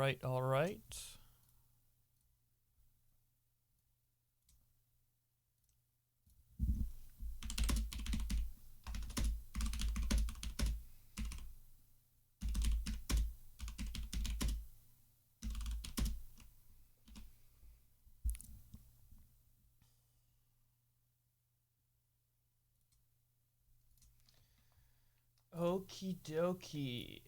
right, all right. Okie dokie.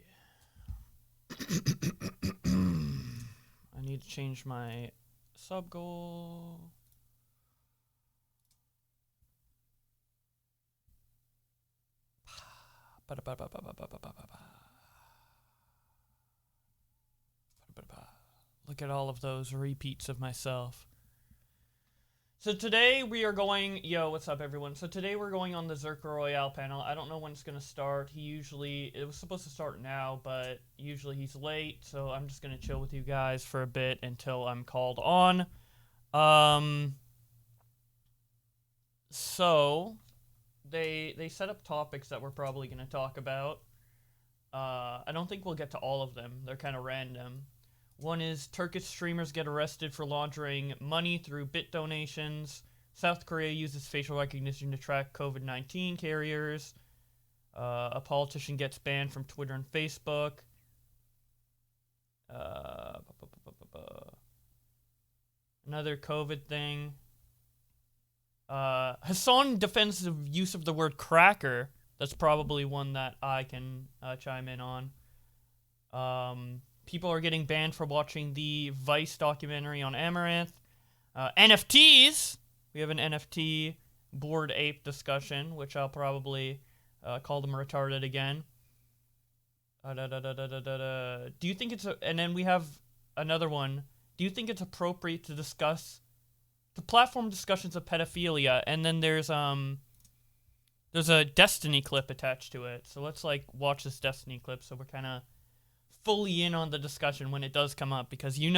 I need to change my sub goal. Look at all of those repeats of myself. So today we are going... Yo, what's up, everyone? So today we're going on the Zherka Royale panel. I don't know when it's going to start. It was supposed to start now, but usually he's late. So I'm just going to chill with you guys for a bit until I'm called on. So they set up topics that we're probably going to talk about. I don't think we'll get to all of them. They're kind of random. One is Turkish streamers get arrested for laundering money through bit donations. South Korea uses facial recognition to track COVID-19 carriers. A politician gets banned from Twitter and Facebook. Another COVID thing. Hassan defends the use of the word cracker. That's probably one that I can chime in on. People are getting banned for watching the Vice documentary on Amaranth. NFTs! We have an NFT Bored Ape discussion, which I'll probably call them retarded again. Do you think it's... And then we have another one. Do you think it's appropriate to discuss... to platform discussions of pedophilia? And then there's a Destiny clip attached to it. So let's, watch this Destiny clip so we're kind of fully in on the discussion when it does come up, because you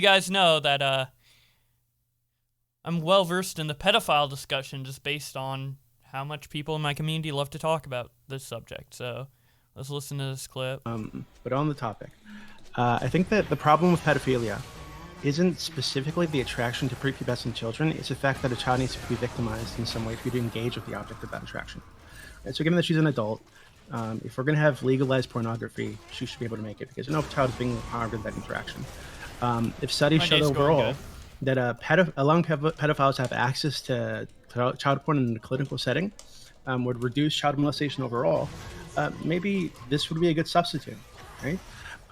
guys know that I'm well versed in the pedophile discussion just based on how much people in my community love to talk about this subject. So let's listen to this clip. But on the topic, I think that the problem with pedophilia isn't specifically the attraction to prepubescent children. It's the fact that a child needs to be victimized in some way for you to engage with the object of that attraction. And so given that she's an adult, if we're going to have legalized pornography, she should be able to make it, because no child is being harmed in that interaction. If studies show overall that allowing pedophiles to have access to child porn in a clinical setting would reduce child molestation overall, maybe this would be a good substitute, right?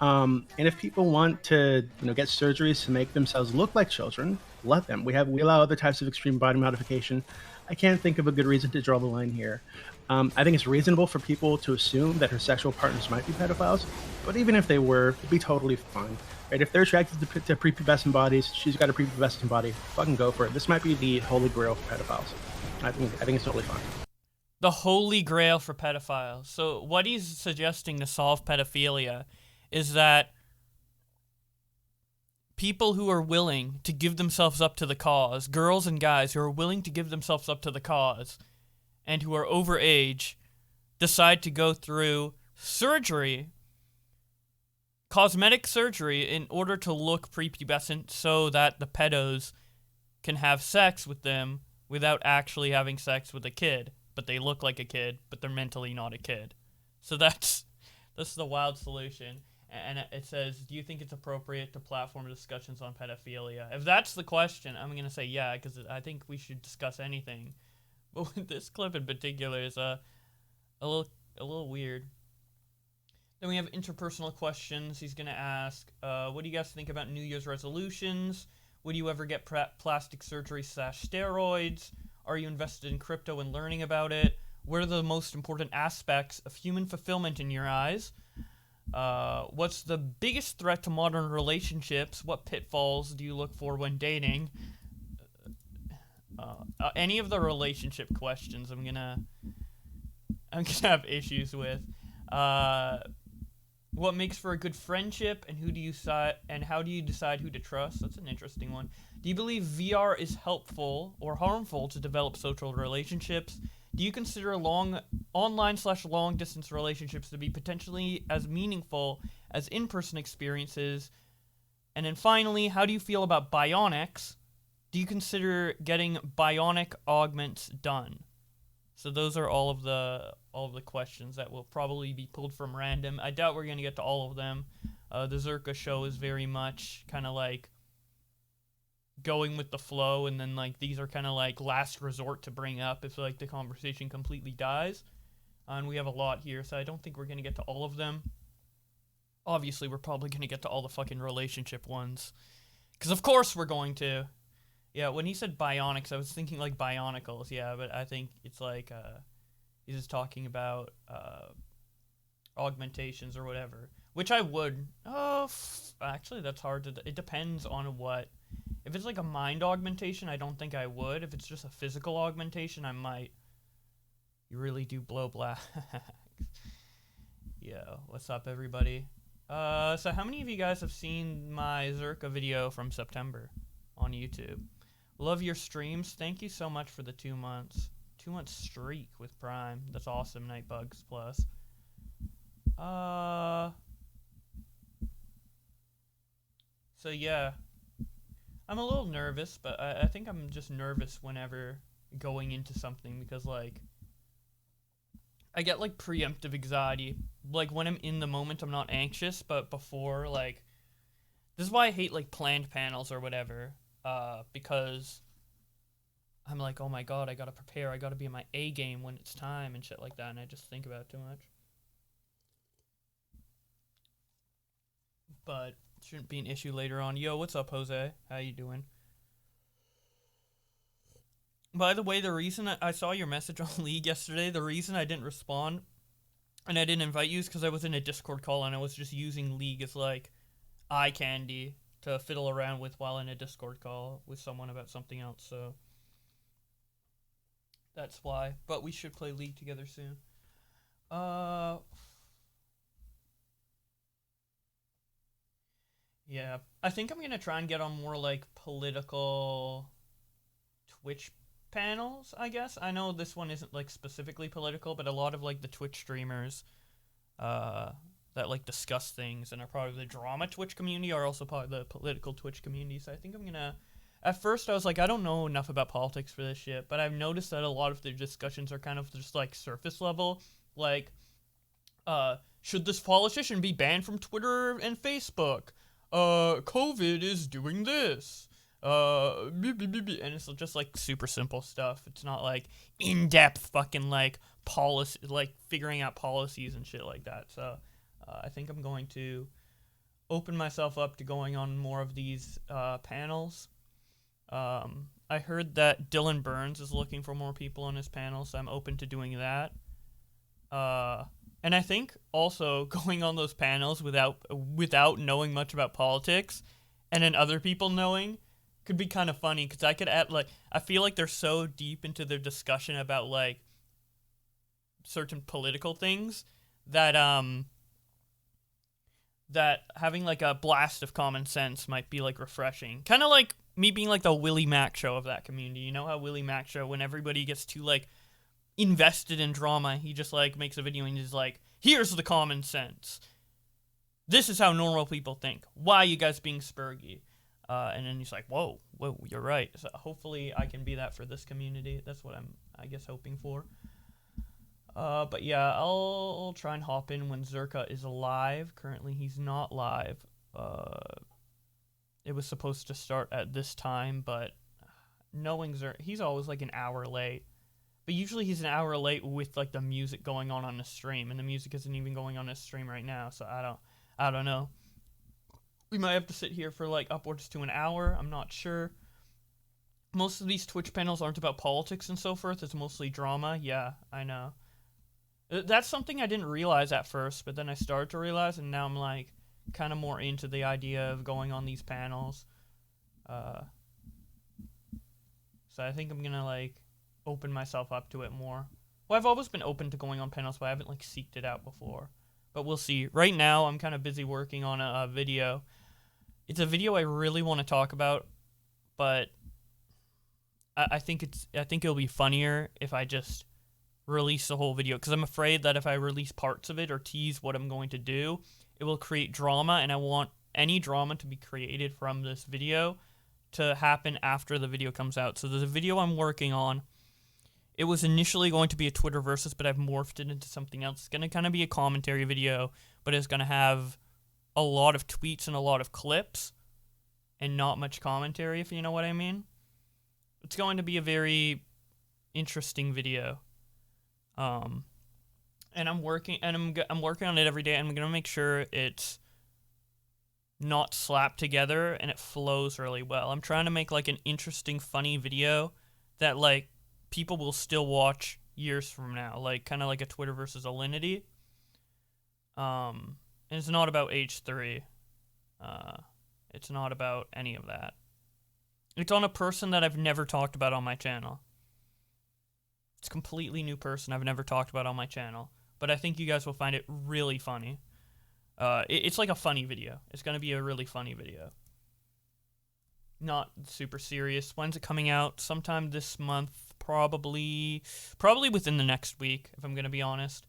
And if people want to, get surgeries to make themselves look like children, let them. We allow other types of extreme body modification. I can't think of a good reason to draw the line here. I think it's reasonable for people to assume that her sexual partners might be pedophiles, but even if they were, it'd be totally fine. Right? If they're attracted to prepubescent bodies, she's got a prepubescent body, fucking go for it. This might be the holy grail for pedophiles. I think it's totally fine. The holy grail for pedophiles. So what he's suggesting to solve pedophilia is that people who are willing to give themselves up to the cause, girls and guys who are willing to give themselves up to the cause and who are over age, decide to go through surgery, cosmetic surgery, in order to look prepubescent so that the pedos can have sex with them without actually having sex with a kid. But they look like a kid, but they're mentally not a kid. So that's the wild solution. And it says, do you think it's appropriate to platform discussions on pedophilia? If that's the question, I'm going to say yeah, because I think we should discuss anything. But with this clip in particular is a little weird. Then we have interpersonal questions. He's going to ask, what do you guys think about New Year's resolutions? Would you ever get plastic surgery / steroids? Are you invested in crypto and learning about it? What are the most important aspects of human fulfillment in your eyes? What's the biggest threat to modern relationships? What pitfalls do you look for when dating? Any of the relationship questions I'm gonna have issues with. What makes for a good friendship, and how do you decide who to trust? That's an interesting one. Do you believe VR is helpful or harmful to develop social relationships? Do you consider online/long distance relationships to be potentially as meaningful as in-person experiences? And then finally, how do you feel about bionics? Do you consider getting bionic augments done? So those are all of the questions that will probably be pulled from random. I doubt we're going to get to all of them. The Zherka show is very much kind of like going with the flow, and then like these are kind of like last resort to bring up if like the conversation completely dies. And we have a lot here, so I don't think we're going to get to all of them. Obviously, we're probably going to get to all the fucking relationship ones. Because of course we're going to. Yeah, when he said bionics, I was thinking like bionicles, yeah, but I think it's like, he's just talking about, augmentations or whatever. Which I would, actually that's hard to, it depends on what. If it's like a mind augmentation, I don't think I would. If it's just a physical augmentation, I might. You really do blow black. Yeah, what's up, everybody? So how many of you guys have seen my Zherka video from September on YouTube? Love your streams. Thank you so much for the 2 months. 2 month streak with Prime. That's awesome, Nightbugs Plus. So yeah. I'm a little nervous, but I think I'm just nervous whenever going into something because, like, I get, like, preemptive anxiety. Like, when I'm in the moment, I'm not anxious, but before, like, this is why I hate, like, planned panels or whatever, because I'm like, oh my god, I gotta prepare, I gotta be in my A game when it's time and shit like that, and I just think about it too much. But shouldn't be an issue later on. Yo, what's up, Jose? How you doing? By the way, the reason I saw your message on League yesterday, the reason I didn't respond and I didn't invite you is because I was in a Discord call and I was just using League as, like, eye candy to fiddle around with while in a Discord call with someone about something else, so that's why. But we should play League together soon. Yeah, I think I'm going to try and get on more, like, political Twitch panels, I guess. I know this one isn't, like, specifically political, but a lot of, like, the Twitch streamers that, like, discuss things and are part of the drama Twitch community are also part of the political Twitch community, so I think I'm going to... At first, I was like, I don't know enough about politics for this shit, but I've noticed that a lot of their discussions are kind of just, like, surface level. Like, should this politician be banned from Twitter and Facebook? COVID is doing this. And it's just like super simple stuff. It's not like in-depth fucking like policy, like figuring out policies and shit like that. So I think I'm going to open myself up to going on more of these panels. I heard that Dylan Burns is looking for more people on his panel, so I'm open to doing that. And I think also going on those panels without knowing much about politics, and then other people knowing, could be kind of funny because I could add, like, I feel like they're so deep into their discussion about like certain political things that that having like a blast of common sense might be like refreshing. Kind of like me being like the Willie Mack show of that community. You know how Willie Mack show, when everybody gets too like invested in drama, he just like makes a video and he's like, here's the common sense. This is how normal people think. Why are you guys being spurgy? And then he's like, whoa, you're right. So hopefully I can be that for this community. That's what I'm, I guess, hoping for. But yeah, I'll try and hop in when Zherka is live. Currently he's not live. It was supposed to start at this time, but knowing Zherka, he's always like an hour late. But usually he's an hour late with like the music going on the stream, and the music isn't even going on his stream right now, so I don't know. We might have to sit here for like upwards to an hour. I'm not sure. Most of these Twitch panels aren't about politics and so forth. It's mostly drama. Yeah, I know. That's something I didn't realize at first, but then I started to realize, and now I'm like kind of more into the idea of going on these panels. So I think I'm gonna like open myself up to it more. Well, I've always been open to going on panels, but I haven't like seeked it out before. But we'll see. Right now, I'm kind of busy working on a video. It's a video I really want to talk about, but I think it'll be funnier if I just release the whole video, because I'm afraid that if I release parts of it or tease what I'm going to do, it will create drama, and I want any drama to be created from this video to happen after the video comes out. So there's a video I'm working on. It was initially going to be a Twitter versus, but I've morphed it into something else. It's going to kind of be a commentary video, but it's going to have a lot of tweets and a lot of clips and not much commentary, if you know what I mean. It's going to be a very interesting video. And I'm working on it every day. I'm going to make sure it's not slapped together and it flows really well. I'm trying to make like an interesting, funny video that like people will still watch years from now, like kind of like a Twitter versus Alinity. And it's not about H3. It's not about any of that. It's on a person that I've never talked about on my channel. It's a completely new person I've never talked about on my channel, but I think you guys will find it really funny. It's like a funny video. It's going to be a really funny video. Not super serious. When's it coming out? Sometime this month, probably within the next week, if I'm going to be honest.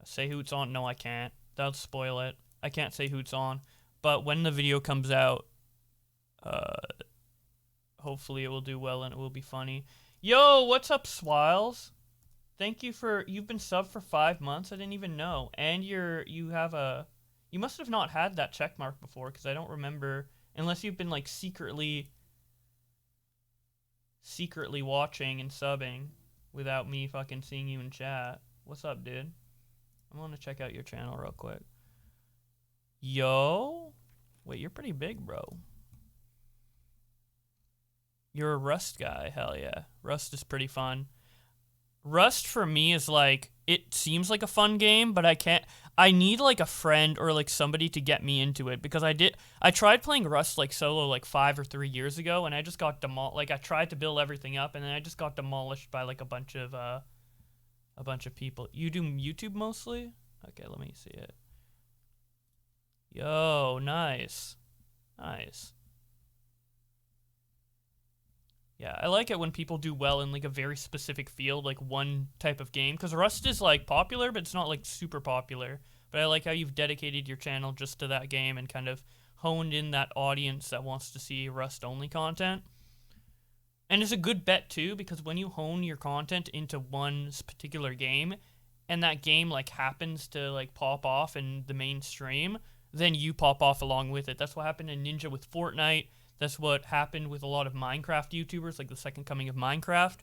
Say who it's on? No, I can't. That'll spoil it. I can't say who it's on. But when the video comes out, hopefully it will do well and it will be funny. Yo, what's up, Swiles? Thank you you've been subbed for 5 months. I didn't even know. And you must have not had that check mark before, because I don't remember, unless you've been like secretly watching and subbing without me fucking seeing you in chat. What's up, dude? I'm gonna check out your channel real quick. Yo, wait, you're pretty big, bro. You're a Rust guy. Hell yeah. Rust is pretty fun. Rust for me is like, it seems like a fun game, but I need like a friend or like somebody to get me into it, because I tried playing Rust like solo like 5 or 3 years ago, and I just got like I tried to build everything up, and then I just got demolished by like a bunch of people. You do YouTube mostly? Okay, let me see it. Yo, nice. Nice. Yeah, I like it when people do well in like a very specific field, like one type of game, because Rust is like popular, but it's not like super popular. But I like how you've dedicated your channel just to that game and kind of honed in that audience that wants to see Rust-only content. And it's a good bet too, because when you hone your content into one particular game, and that game like happens to like pop off in the mainstream, then you pop off along with it. That's what happened in Ninja with Fortnite. That's what happened with a lot of Minecraft YouTubers, like the second coming of Minecraft.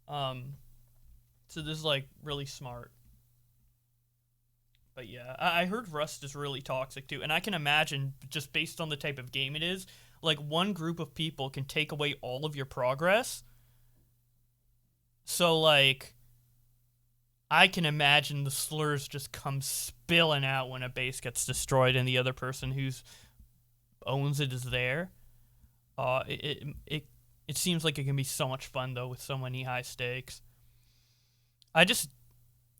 So this is like really smart. But yeah, I heard Rust is really toxic too, and I can imagine, just based on the type of game it is, like one group of people can take away all of your progress. So like, I can imagine the slurs just come spilling out when a base gets destroyed and the other person who's owns it is there. It seems like it can be so much fun though, with so many high stakes.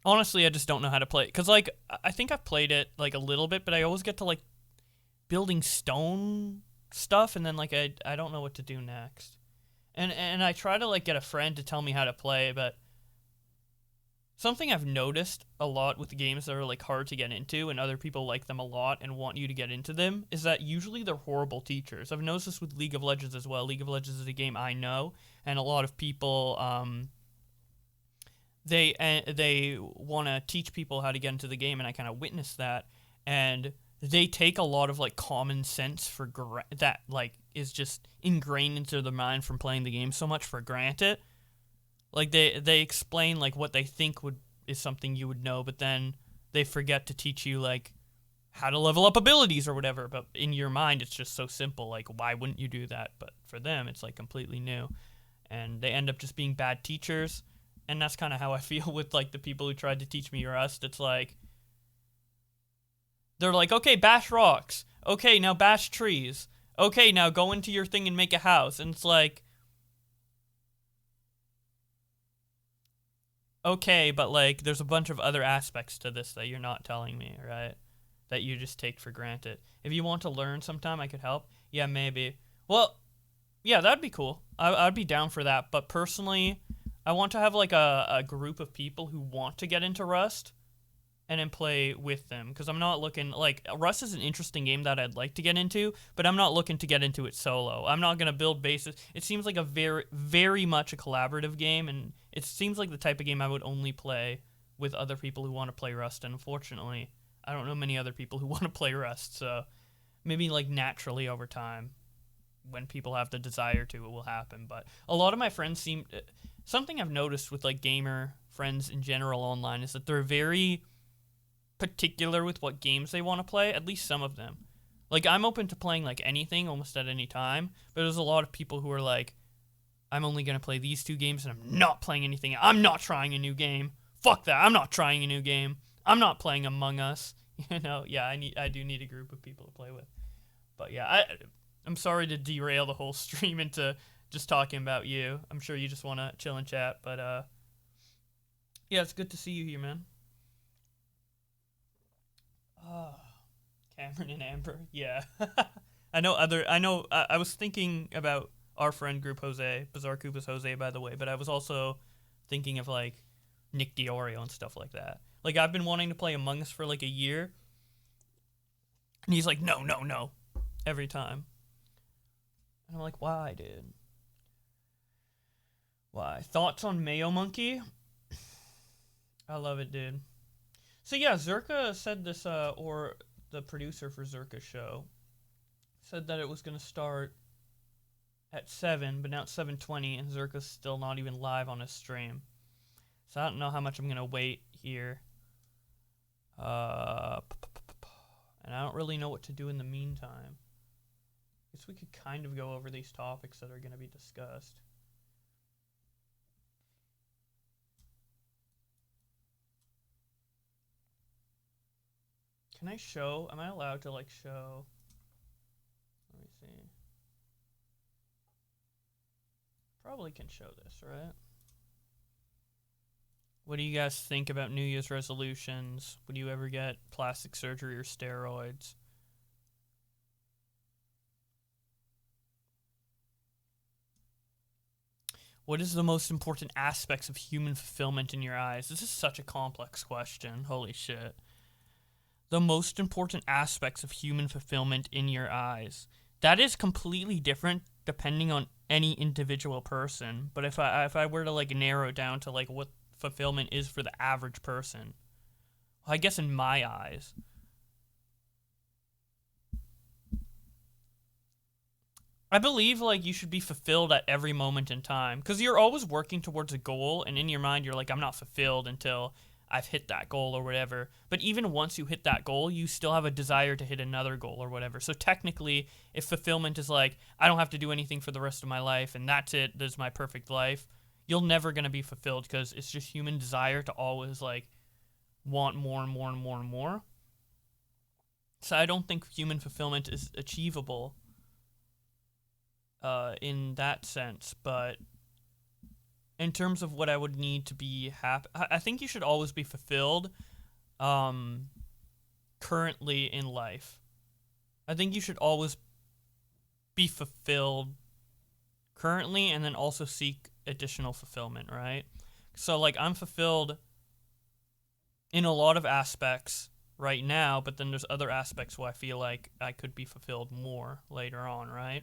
Honestly, I just don't know how to play it, because like I think I've played it like a little bit, but I always get to like building stone stuff, and then like I don't know what to do next. And I try to like get a friend to tell me how to play, but something I've noticed a lot with the games that are like hard to get into and other people like them a lot and want you to get into them is that usually they're horrible teachers. I've noticed this with League of Legends as well. League of Legends is a game I know, and a lot of people they want to teach people how to get into the game, and I kind of witnessed that, and they take a lot of like common sense that like is just ingrained into their mind from playing the game so much for granted. Like they explain like what they think is something you would know, but then they forget to teach you like how to level up abilities or whatever. But in your mind, it's just so simple. Like, why wouldn't you do that? But for them, it's like completely new, and they end up just being bad teachers. And that's kind of how I feel with like the people who tried to teach me Rust. It's like they're like, okay, bash rocks. Okay, now bash trees. Okay, now go into your thing and make a house. And it's like, okay, but like there's a bunch of other aspects to this that you're not telling me, right? That you just take for granted. If you want to learn sometime, I could help. Yeah, maybe. Well, yeah, that'd be cool. I'd be down for that. But personally, I want to have like a group of people who want to get into Rust, and then play with them, because I'm not looking, like, Rust is an interesting game that I'd like to get into, but I'm not looking to get into it solo. I'm not going to build bases. It seems like a very much a collaborative game, and it seems like the type of game I would only play with other people who want to play Rust, and unfortunately, I don't know many other people who want to play Rust, so maybe, like, naturally over time, when people have the desire to, it will happen. But a lot of my friends seem... Something I've noticed with, like, gamer friends in general online is that they're very particular with what games they want to play, at least some of them. Like, I'm open to playing, like, anything almost at any time, but there's a lot of people who are like, I'm only going to play these 2 games, and I'm not playing anything. I'm not trying a new game. Fuck that. I'm not trying a new game. I'm not playing Among Us. You know, yeah, I do need a group of people to play with. But yeah, I'm sorry to derail the whole stream into just talking about you. I'm sure you just want to chill and chat, but yeah, it's good to see you here, man. Cameron and Amber, yeah. I was thinking about our friend group Jose, Bizarre Koopa's Jose, by the way, but I was also thinking of, like, Nick Diorio and stuff like that. Like, I've been wanting to play Among Us for, like, a year, and he's like, no, every time. And I'm like, why, dude? Why? Thoughts on Mayo Monkey? I love it, dude. So yeah, Zherka said this, or the producer for Zherka's show, said that it was going to start at 7, but now it's 7:20, and Zherka's still not even live on his stream. So I don't know how much I'm going to wait here. And I don't really know what to do in the meantime. I guess we could kind of go over these topics that are going to be discussed. Can I show? Am I allowed to, like, show? Let me see. Probably can show this, right? What do you guys think about New Year's resolutions? Would you ever get plastic surgery or steroids? What is the most important aspects of human fulfillment in your eyes? This is such a complex question. Holy shit. The most important aspects of human fulfillment in your eyes. That is completely different depending on any individual person. But if I were to, like, narrow it down to, like, what fulfillment is for the average person, well, I guess in my eyes, I believe, like, you should be fulfilled at every moment in time, because you're always working towards a goal, and in your mind you're like, I'm not fulfilled until I've hit that goal or whatever. But even once you hit that goal, you still have a desire to hit another goal or whatever. So technically, if fulfillment is like, I don't have to do anything for the rest of my life and that's it, that's my perfect life, you're never going to be fulfilled, because it's just human desire to always, like, want more and more and more and more. So I don't think human fulfillment is achievable in that sense, but in terms of what I would need to be happy, I think you should always be fulfilled currently in life. I think you should always be fulfilled currently and then also seek additional fulfillment, right? So, like, I'm fulfilled in a lot of aspects right now, but then there's other aspects where I feel like I could be fulfilled more later on, right?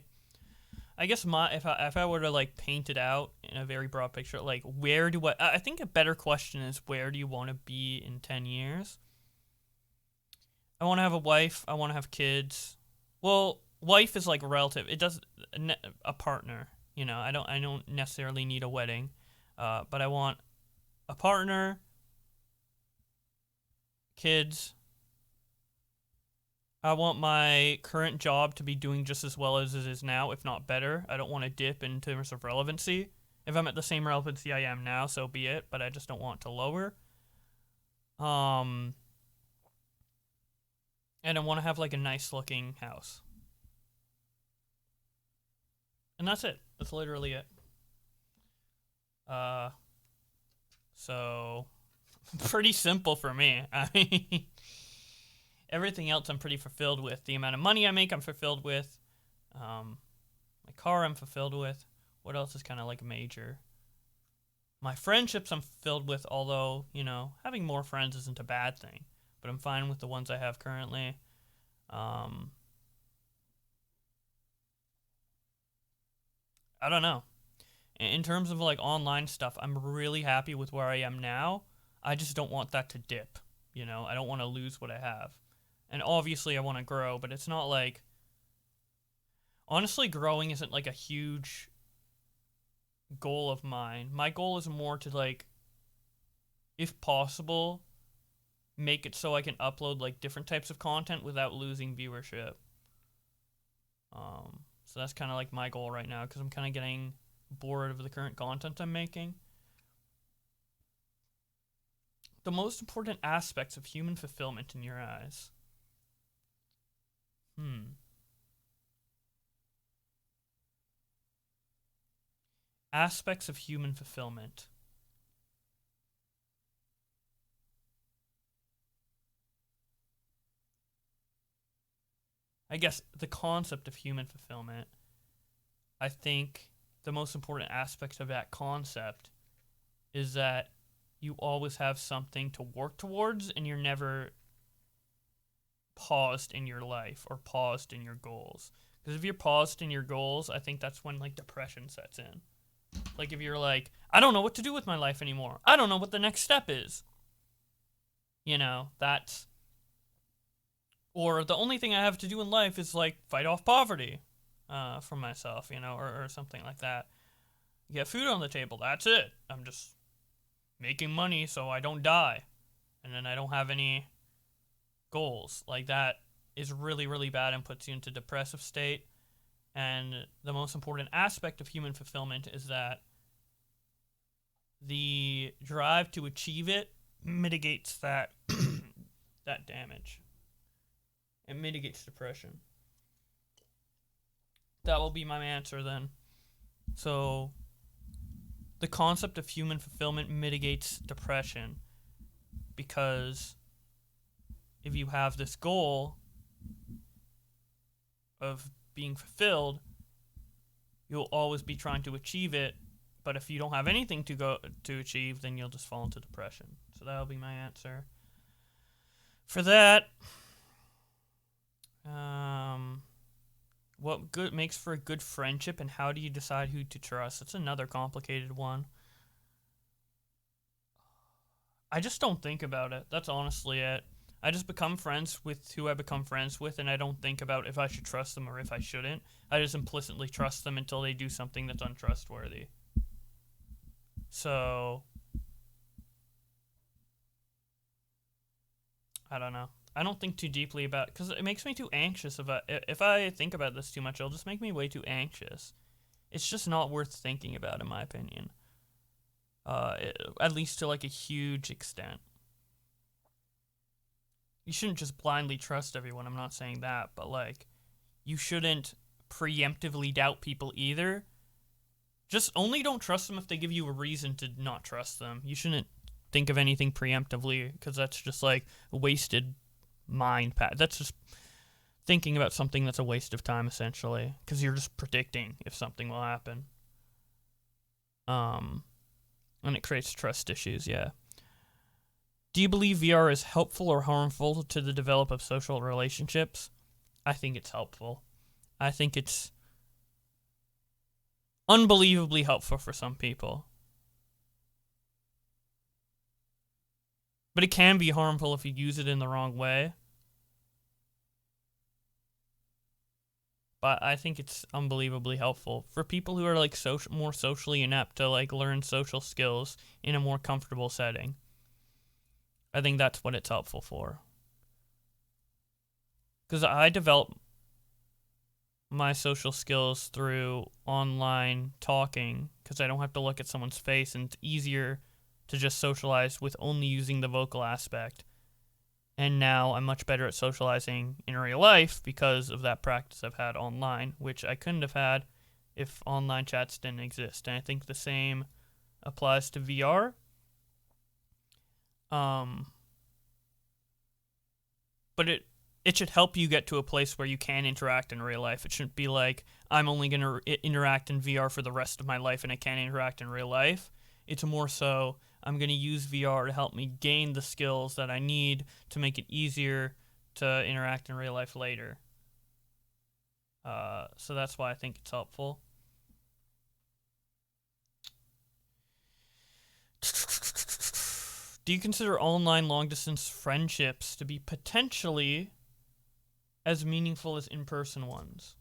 I guess if I were to, like, paint it out in a very broad picture, like, where do I think a better question is, where do you want to be in 10 years? I want to have a wife. I want to have kids. Well, wife is, like, relative. It does a partner. You know, I don't necessarily need a wedding, but I want a partner, kids. I want my current job to be doing just as well as it is now, if not better. I don't want to dip in terms of relevancy. If I'm at the same relevancy I am now, so be it, but I just don't want to lower. And I want to have, like, a nice looking house. And that's it. That's literally it. So pretty simple for me. I mean, everything else I'm pretty fulfilled with. The amount of money I make, I'm fulfilled with. My car, I'm fulfilled with. What else is kind of, like, major? My friendships, I'm fulfilled with, although, you know, having more friends isn't a bad thing. but I'm fine with the ones I have currently. I don't know. In terms of like online stuff, I'm really happy with where I am now. I just don't want that to dip. I don't want to lose what I have. And obviously I want to grow, but it's not like, honestly, growing isn't like a huge goal of mine. My goal is more to like, if possible, make it so I can upload like different types of content without losing viewership. So that's kind of like my goal right now, because I'm kind of getting bored of the current content I'm making. The most important aspects of human fulfillment in your eyes. Aspects of human fulfillment. I guess the concept of human fulfillment, I think the most important aspect of that concept is that you always have something to work towards, and you're never paused in your life or paused in your goals. Because if you're paused in your goals, I think that's when like depression sets in. Like if you're like, I don't know what to do with my life anymore. I don't know what the next step is. That's... Or the only thing I have to do in life is like fight off poverty for myself, or something like that. Get food on the table, that's it. I'm just making money so I don't die. And then I don't have any goals. Like that is really, really bad and puts you into a depressive state. And the most important aspect of human fulfillment is that the drive to achieve it mitigates that that damage. It mitigates depression. That will be my answer then. So, the concept of human fulfillment mitigates depression, because if you have this goal of being fulfilled, you'll always be trying to achieve it, but if you don't have anything to achieve, then you'll just fall into depression. So that'll be my answer. For that, what good makes for a good friendship, and how do you decide who to trust? That's another complicated one. I just don't think about it. That's honestly it. I just become friends with who I become friends with, and I don't think about if I should trust them or if I shouldn't. I just implicitly trust them until they do something that's untrustworthy. So, I don't know. I don't think too deeply about it, because it makes me too anxious. If I think about this too much, it'll just make me way too anxious. It's just not worth thinking about, in my opinion. At least to like a huge extent. You shouldn't just blindly trust everyone, I'm not saying that, but like, you shouldn't preemptively doubt people either. Just only don't trust them if they give you a reason to not trust them. You shouldn't think of anything preemptively, because that's just like a wasted mind path. That's just thinking about something that's a waste of time, essentially, because you're just predicting if something will happen. And it creates trust issues, yeah. Do you believe VR is helpful or harmful to the development of social relationships? I think it's helpful. I think it's unbelievably helpful for some people. But it can be harmful if you use it in the wrong way. But I think it's unbelievably helpful for people who are like more socially inept to like learn social skills in a more comfortable setting. I think that's what it's helpful for. Because I develop my social skills through online talking, because I don't have to look at someone's face, and it's easier to just socialize with only using the vocal aspect. And now I'm much better at socializing in real life because of that practice I've had online, which I couldn't have had if online chats didn't exist. And I think the same applies to VR. But it should help you get to a place where you can interact in real life. It shouldn't be like, I'm only going to interact in VR for the rest of my life and I can't interact in real life. It's more so, I'm going to use VR to help me gain the skills that I need to make it easier to interact in real life later. So that's why I think it's helpful. Do you consider online long-distance friendships to be potentially as meaningful as in-person ones?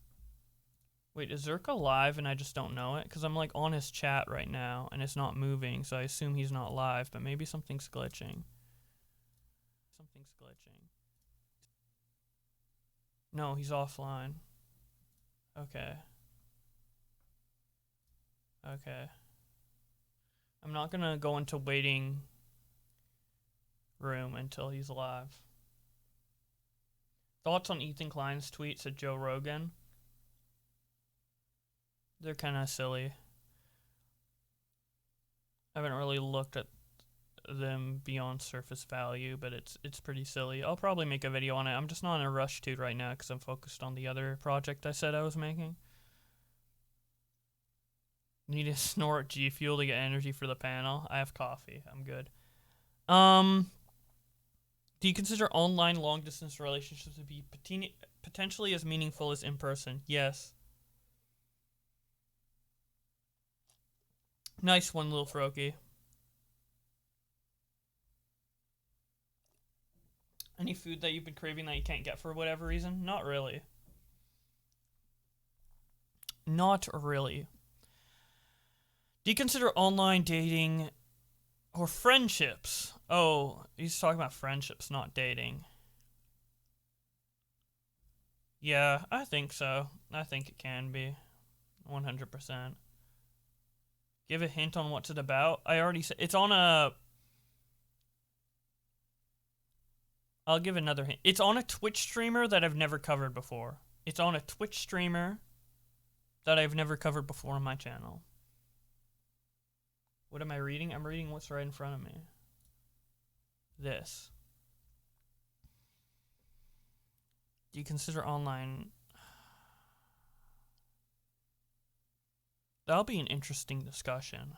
Wait, is Zherka live and I just don't know it? Because I'm like on his chat right now and it's not moving, so I assume he's not live, but maybe something's glitching. Something's glitching. No, he's offline. Okay. Okay. I'm not gonna go into waiting room until he's live. Thoughts on Ethan Klein's tweets at Joe Rogan? They're kind of silly. I haven't really looked at them beyond surface value, but it's pretty silly. I'll probably make a video on it. I'm just not in a rush to right now because I'm focused on the other project I said I was making. Need to snort G Fuel to get energy for the panel. I have coffee. I'm good. Do you consider online long-distance relationships to be potentially as meaningful as in-person? Yes. Nice one, Lil Froky. Any food that you've been craving that you can't get for whatever reason? Not really. Not really. Do you consider online dating or friendships? Oh, he's talking about friendships, not dating. Yeah, I think so. I think it can be. 100%. Give a hint on what's it about. I already said it's on a... I'll give another hint. It's on a Twitch streamer that I've never covered before. It's on a Twitch streamer that I've never covered before on my channel. What am I reading? I'm reading what's right in front of me. This. Do you consider online... That'll be an interesting discussion.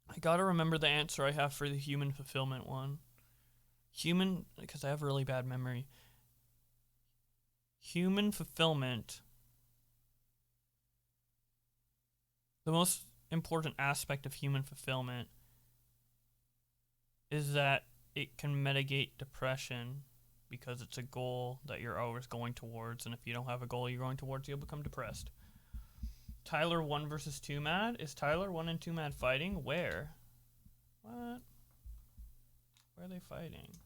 I gotta remember the answer I have for the human fulfillment one. Human, because I have really bad memory. Human fulfillment. The most important aspect of human fulfillment is that it can mitigate depression because it's a goal that you're always going towards, and if you don't have a goal you're going towards, you'll become depressed. Tyler 1 versus 2 Mad? Is Tyler 1 and 2 Mad fighting? Where? What? Where are they fighting?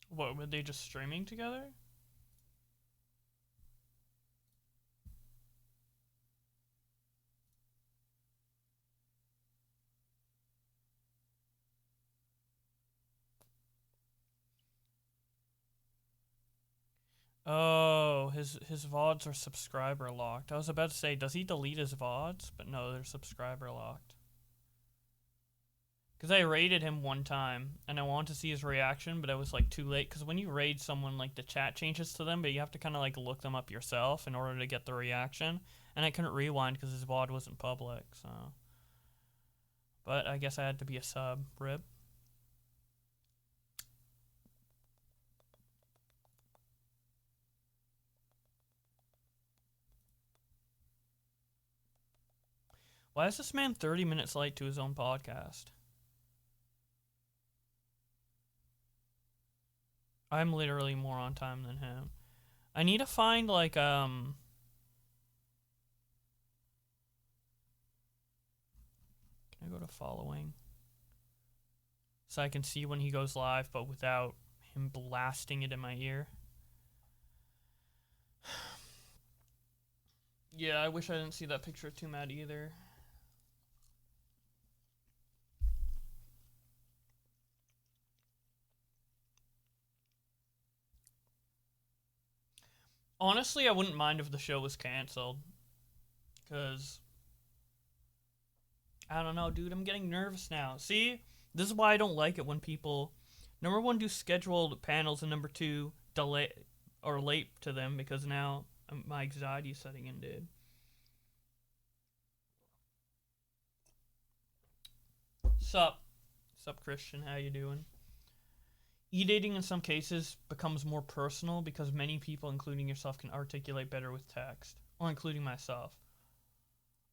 What, were they just streaming together? Oh, his VODs are subscriber locked. I was about to say, does he delete his VODs? But no, they're subscriber locked. Because I raided him one time, and I wanted to see his reaction, but I was like too late. Because when you raid someone, like the chat changes to them, but you have to kind of like look them up yourself in order to get the reaction. And I couldn't rewind because his VOD wasn't public, so. But I guess I had to be a sub. RIP. Why is this man 30 minutes late to his own podcast? I'm literally more on time than him. I need to find, like, Can I go to following? so I can see when he goes live, but without him blasting it in my ear. Yeah, I wish I didn't see that picture of Too Mad either. Honestly, I wouldn't mind if the show was canceled. Because, I don't know, dude, I'm getting nervous now. See? This is why I don't like it when people, number one, do scheduled panels, and number two, delay or late to them, because now my anxiety is setting in, dude. Sup, Christian? How you doing? E-dating in some cases becomes more personal because many people, including yourself, can articulate better with text, or including myself.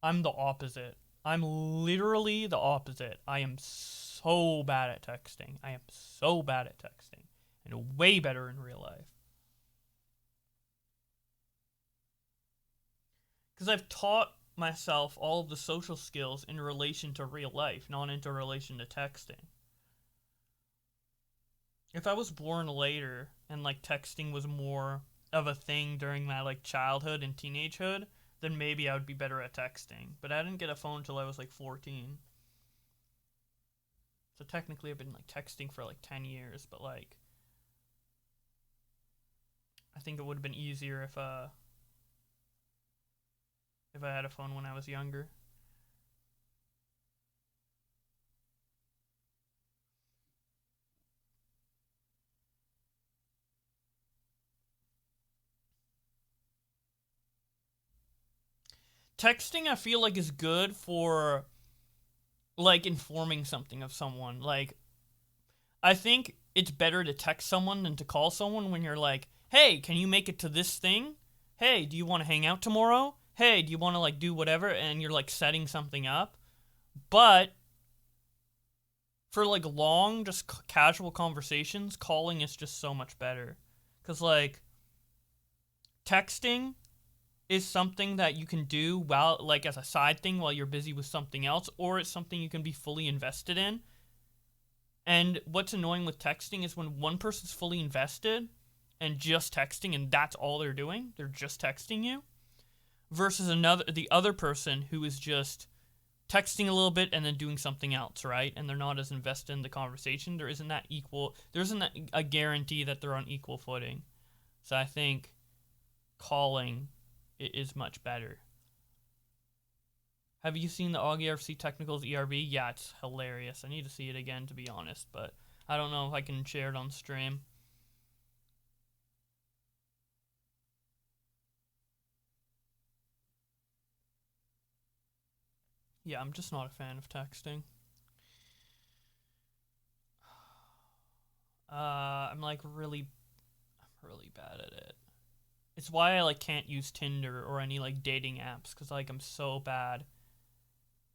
I'm the opposite. I'm literally the opposite. I am so bad at texting. I am so bad at texting, and way better in real life. Because I've taught myself all of the social skills in relation to real life, not into relation to texting. If I was born later and like texting was more of a thing during my like childhood and teenagehood, then maybe I would be better at texting. But I didn't get a phone until I was like 14. So technically I've been like texting for like 10 years, but like I think it would have been easier if I had a phone when I was younger. Texting I feel like is good for like informing something of someone. Like I think it's better to text someone than to call someone when you're like, "Hey, can you make it to this thing? Hey, do you want to hang out tomorrow? Hey, do you want to like do whatever?" And you're like setting something up. But for like long just casual conversations, calling is just so much better. Cuz like texting is something that you can do while like as a side thing while you're busy with something else, or it's something you can be fully invested in. And what's annoying with texting is when one person's fully invested and just texting and that's all they're doing, they're just texting you, versus the other person who is just texting a little bit and then doing something else, right? And they're not as invested in the conversation. There isn't a guarantee that they're on equal footing. So I think calling is much better. Have you seen the Augie RFC Technicals ERB? Yeah, it's hilarious. I need to see it again, to be honest, but I don't know if I can share it on stream. Yeah, I'm just not a fan of texting. I'm really bad at it. It's why I like can't use Tinder or any like dating apps, because like I'm so bad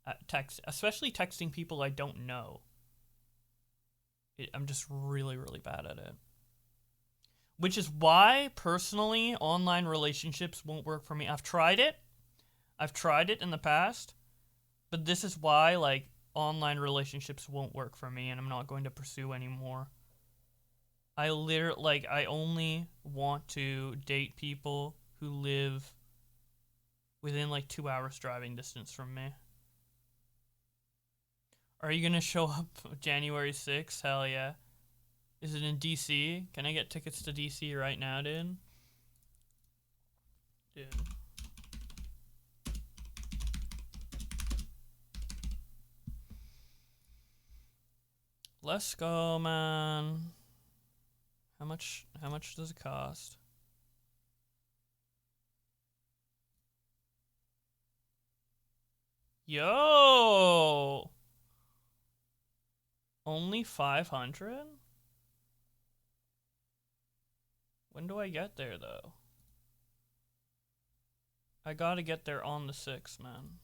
at text, especially texting people I don't know. I'm just really bad at it. Which is why personally online relationships won't work for me. I've tried it in the past, but this is why like online relationships won't work for me, and I'm not going to pursue anymore. I only want to date people who live within like 2 hours driving distance from me. Are you gonna show up January 6th? Hell yeah. Is it in DC? Can I get tickets to DC right now, dude? Dude. Let's go, man. How much does it cost? Yo! Only 500? When do I get there, though? I gotta get there on the 6th, man.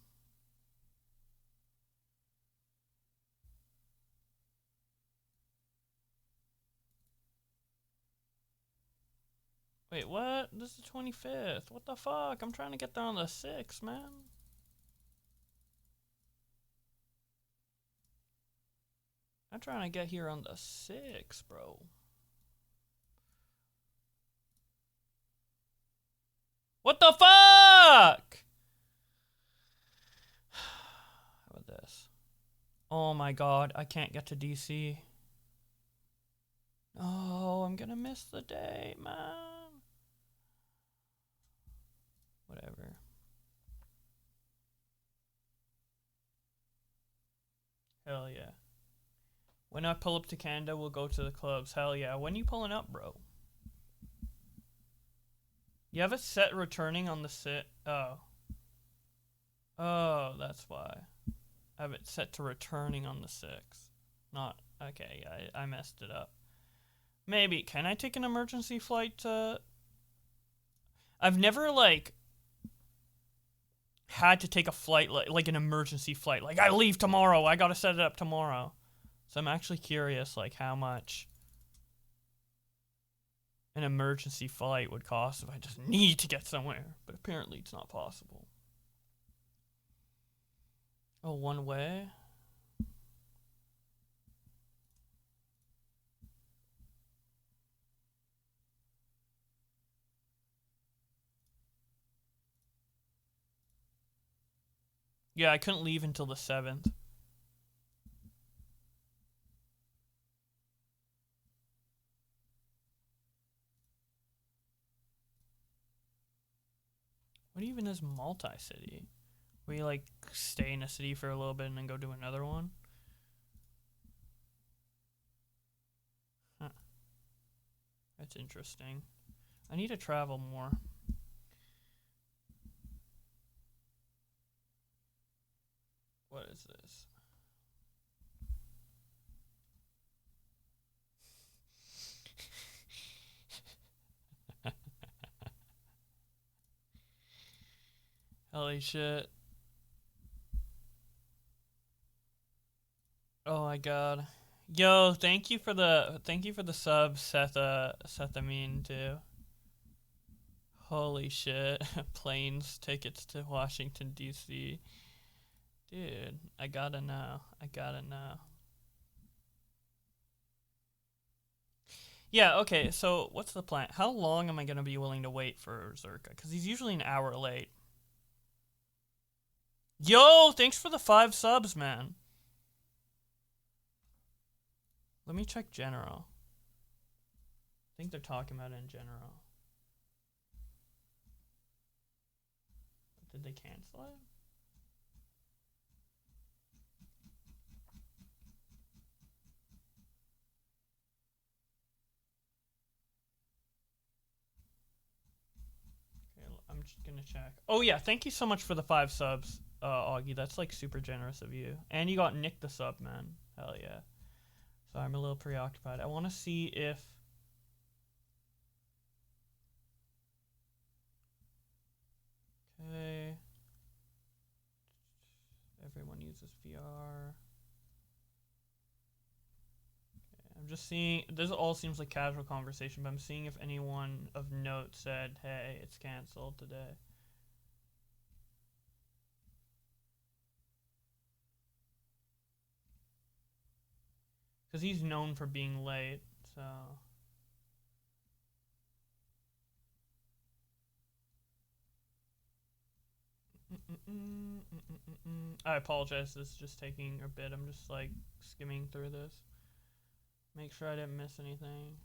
Wait, what? This is the 25th. What the fuck? I'm trying to get there on the 6th, man. I'm trying to get here on the 6th, bro. What the fuck? How about this? Oh my god, I can't get to DC. Oh, I'm gonna miss the day, man. Whatever. Hell yeah. When I pull up to Canada, we'll go to the clubs. Hell yeah. When you pulling up, bro? You have it set returning on the sit. Oh. Oh, that's why. I have it set to returning on the 6th. Not. Okay, I messed it up. Maybe. Can I take an emergency flight to. I've never, like, had to take a flight, like an emergency flight. Like, I leave tomorrow. I gotta set it up tomorrow. So I'm actually curious, like, how much an emergency flight would cost if I just need to get somewhere. But apparently it's not possible. Oh, one way? Yeah, I couldn't leave until the 7th. What even is multi-city? We like stay in a city for a little bit and then go do another one? Huh. That's interesting. I need to travel more. What is this? Holy shit. Oh my god. Yo, thank you for the sub, Seth Amin too. Holy shit. Planes tickets to Washington DC. Dude, I gotta know. Yeah, okay, so what's the plan? How long am I gonna be willing to wait for Zherka? Because he's usually an hour late. Yo, thanks for the 5 subs, man. Let me check general. I think they're talking about it in general. Did they cancel it? Okay, I'm just gonna check. Oh yeah, thank you so much for the 5 subs, Augie. That's like super generous of you. And you got Nick the sub, man. Hell yeah. So I'm a little preoccupied. I want to see if. Okay. Everyone uses VR. Okay, I'm just seeing. This all seems like casual conversation, but I'm seeing if anyone of note said, "Hey, it's canceled today." Because he's known for being late, so. I apologize, this is just taking a bit. I'm just like skimming through this. Make sure I didn't miss anything.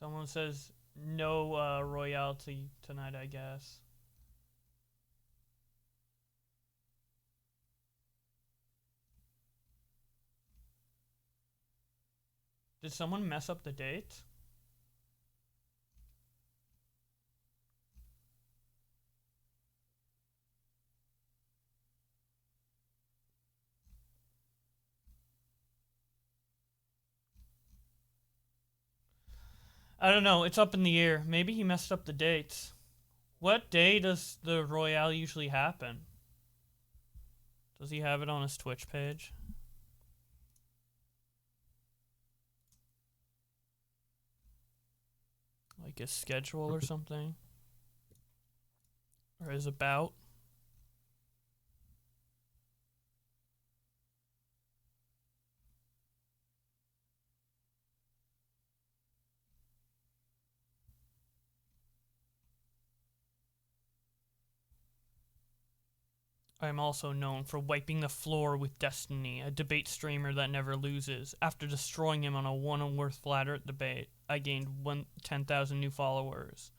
Someone says no royale tonight, I guess. Did someone mess up the date? I don't know. It's up in the air. Maybe he messed up the dates. What day does the royale usually happen? Does he have it on his Twitch page? Like his schedule or something? Or is about. I am also known for wiping the floor with Destiny, a debate streamer that never loses. After destroying him on a one-on-worth flat earth debate, I gained 10,000 new followers.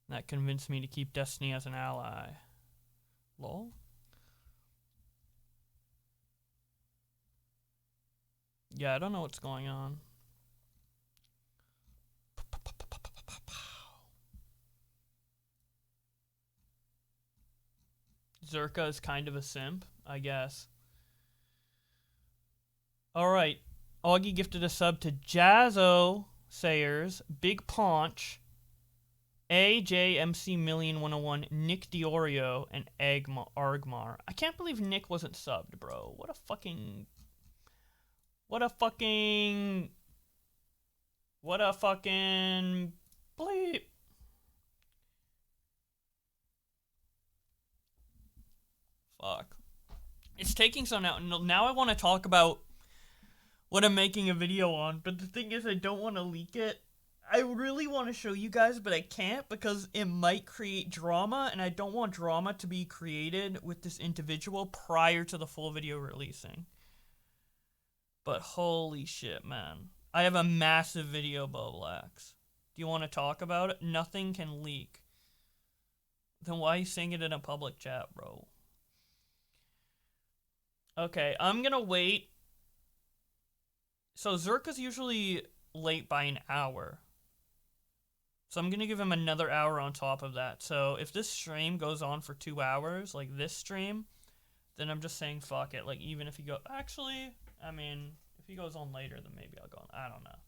That convinced me to keep Destiny as an ally. Lol. Yeah, I don't know what's going on. Zherka is kind of a simp, I guess. Alright. Augie gifted a sub to Jazzo Sayers, Big Paunch, AJMC Million 101, Nick Diorio, and Argmar. I can't believe Nick wasn't subbed, bro. What a fucking bleep. Fuck. It's taking so now I want to talk about what I'm making a video on, but the thing is I don't want to leak it. I really want to show you guys, but I can't because it might create drama, and I don't want drama to be created with this individual prior to the full video releasing. But holy shit, man. I have a massive video, Boblax. Do you want to talk about it? Nothing can leak. Then why are you saying it in a public chat, bro? Okay, I'm gonna wait. So Zherka's usually late by an hour. So I'm gonna give him another hour on top of that. So if this stream goes on for 2 hours, like this stream, then I'm just saying fuck it. Like even if he go, actually, I mean, if he goes on later, then maybe I'll go on. I don't know.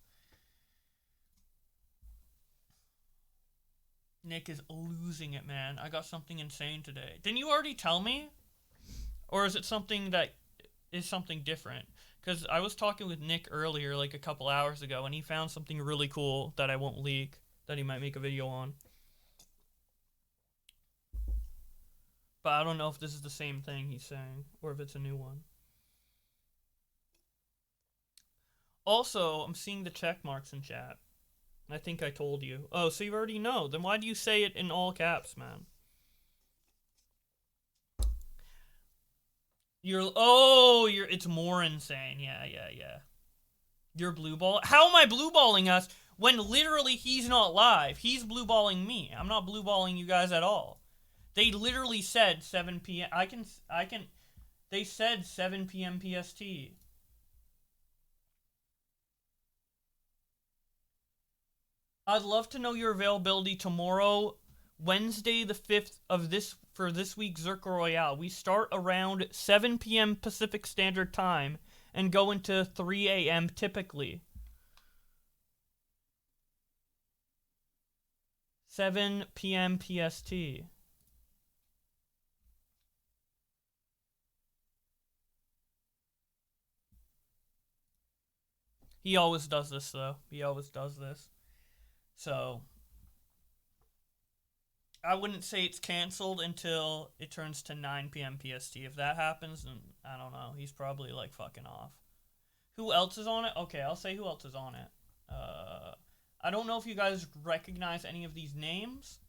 Nick is losing it, man. I got something insane today. Didn't you already tell me? Or is it something that is something different? Because I was talking with Nick earlier, like a couple hours ago, and he found something really cool that I won't leak, that he might make a video on. But I don't know if this is the same thing he's saying, or if it's a new one. Also, I'm seeing the check marks in chat. I think I told you. Oh, so you already know. Then why do you say it in all caps, man? It's more insane. Yeah. You're blue ball. How am I blue balling us when literally he's not live? He's blue balling me. I'm not blue balling you guys at all. They literally said 7 p.m. They said 7 p.m. PST. I'd love to know your availability tomorrow, Wednesday the 5th of for this week's Zherka Royale. We start around 7 p.m. Pacific Standard Time and go into 3 a.m. typically. 7 p.m. PST. He always does this, though. He always does this. So, I wouldn't say it's canceled until it turns to 9 p.m. PST. If that happens, then I don't know. He's probably like fucking off. Who else is on it? Okay, I'll say who else is on it. I don't know if you guys recognize any of these names,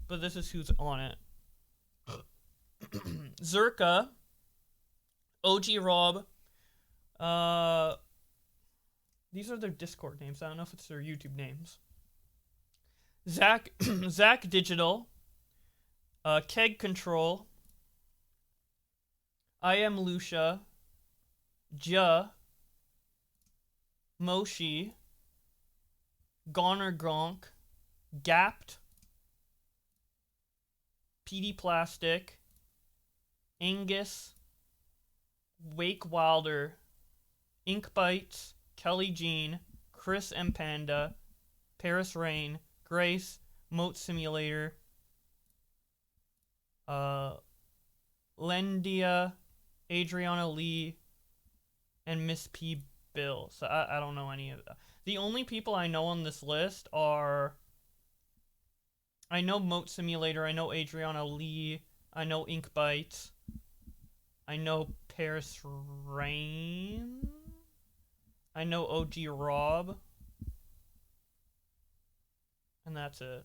but this is who's on it. Zherka, OG Rob. These are their Discord names. I don't know if it's their YouTube names. Zach Digital, Keg Control, I Am Lucia, Moshi, Goner Gronk, Gapped, PD Plastic, Angus, Wake Wilder, Ink Bites, Kelly Jean, Chris M. Panda, Paris Rain, Grace, Moat Simulator, Lendia, Adriana Lee, and Miss P. Bill. So I don't know any of that. The only people I know on this list are I know Moat Simulator. I know Adriana Lee. I know Ink Bites. I know Paris Rain. I know OG Rob. And that's it.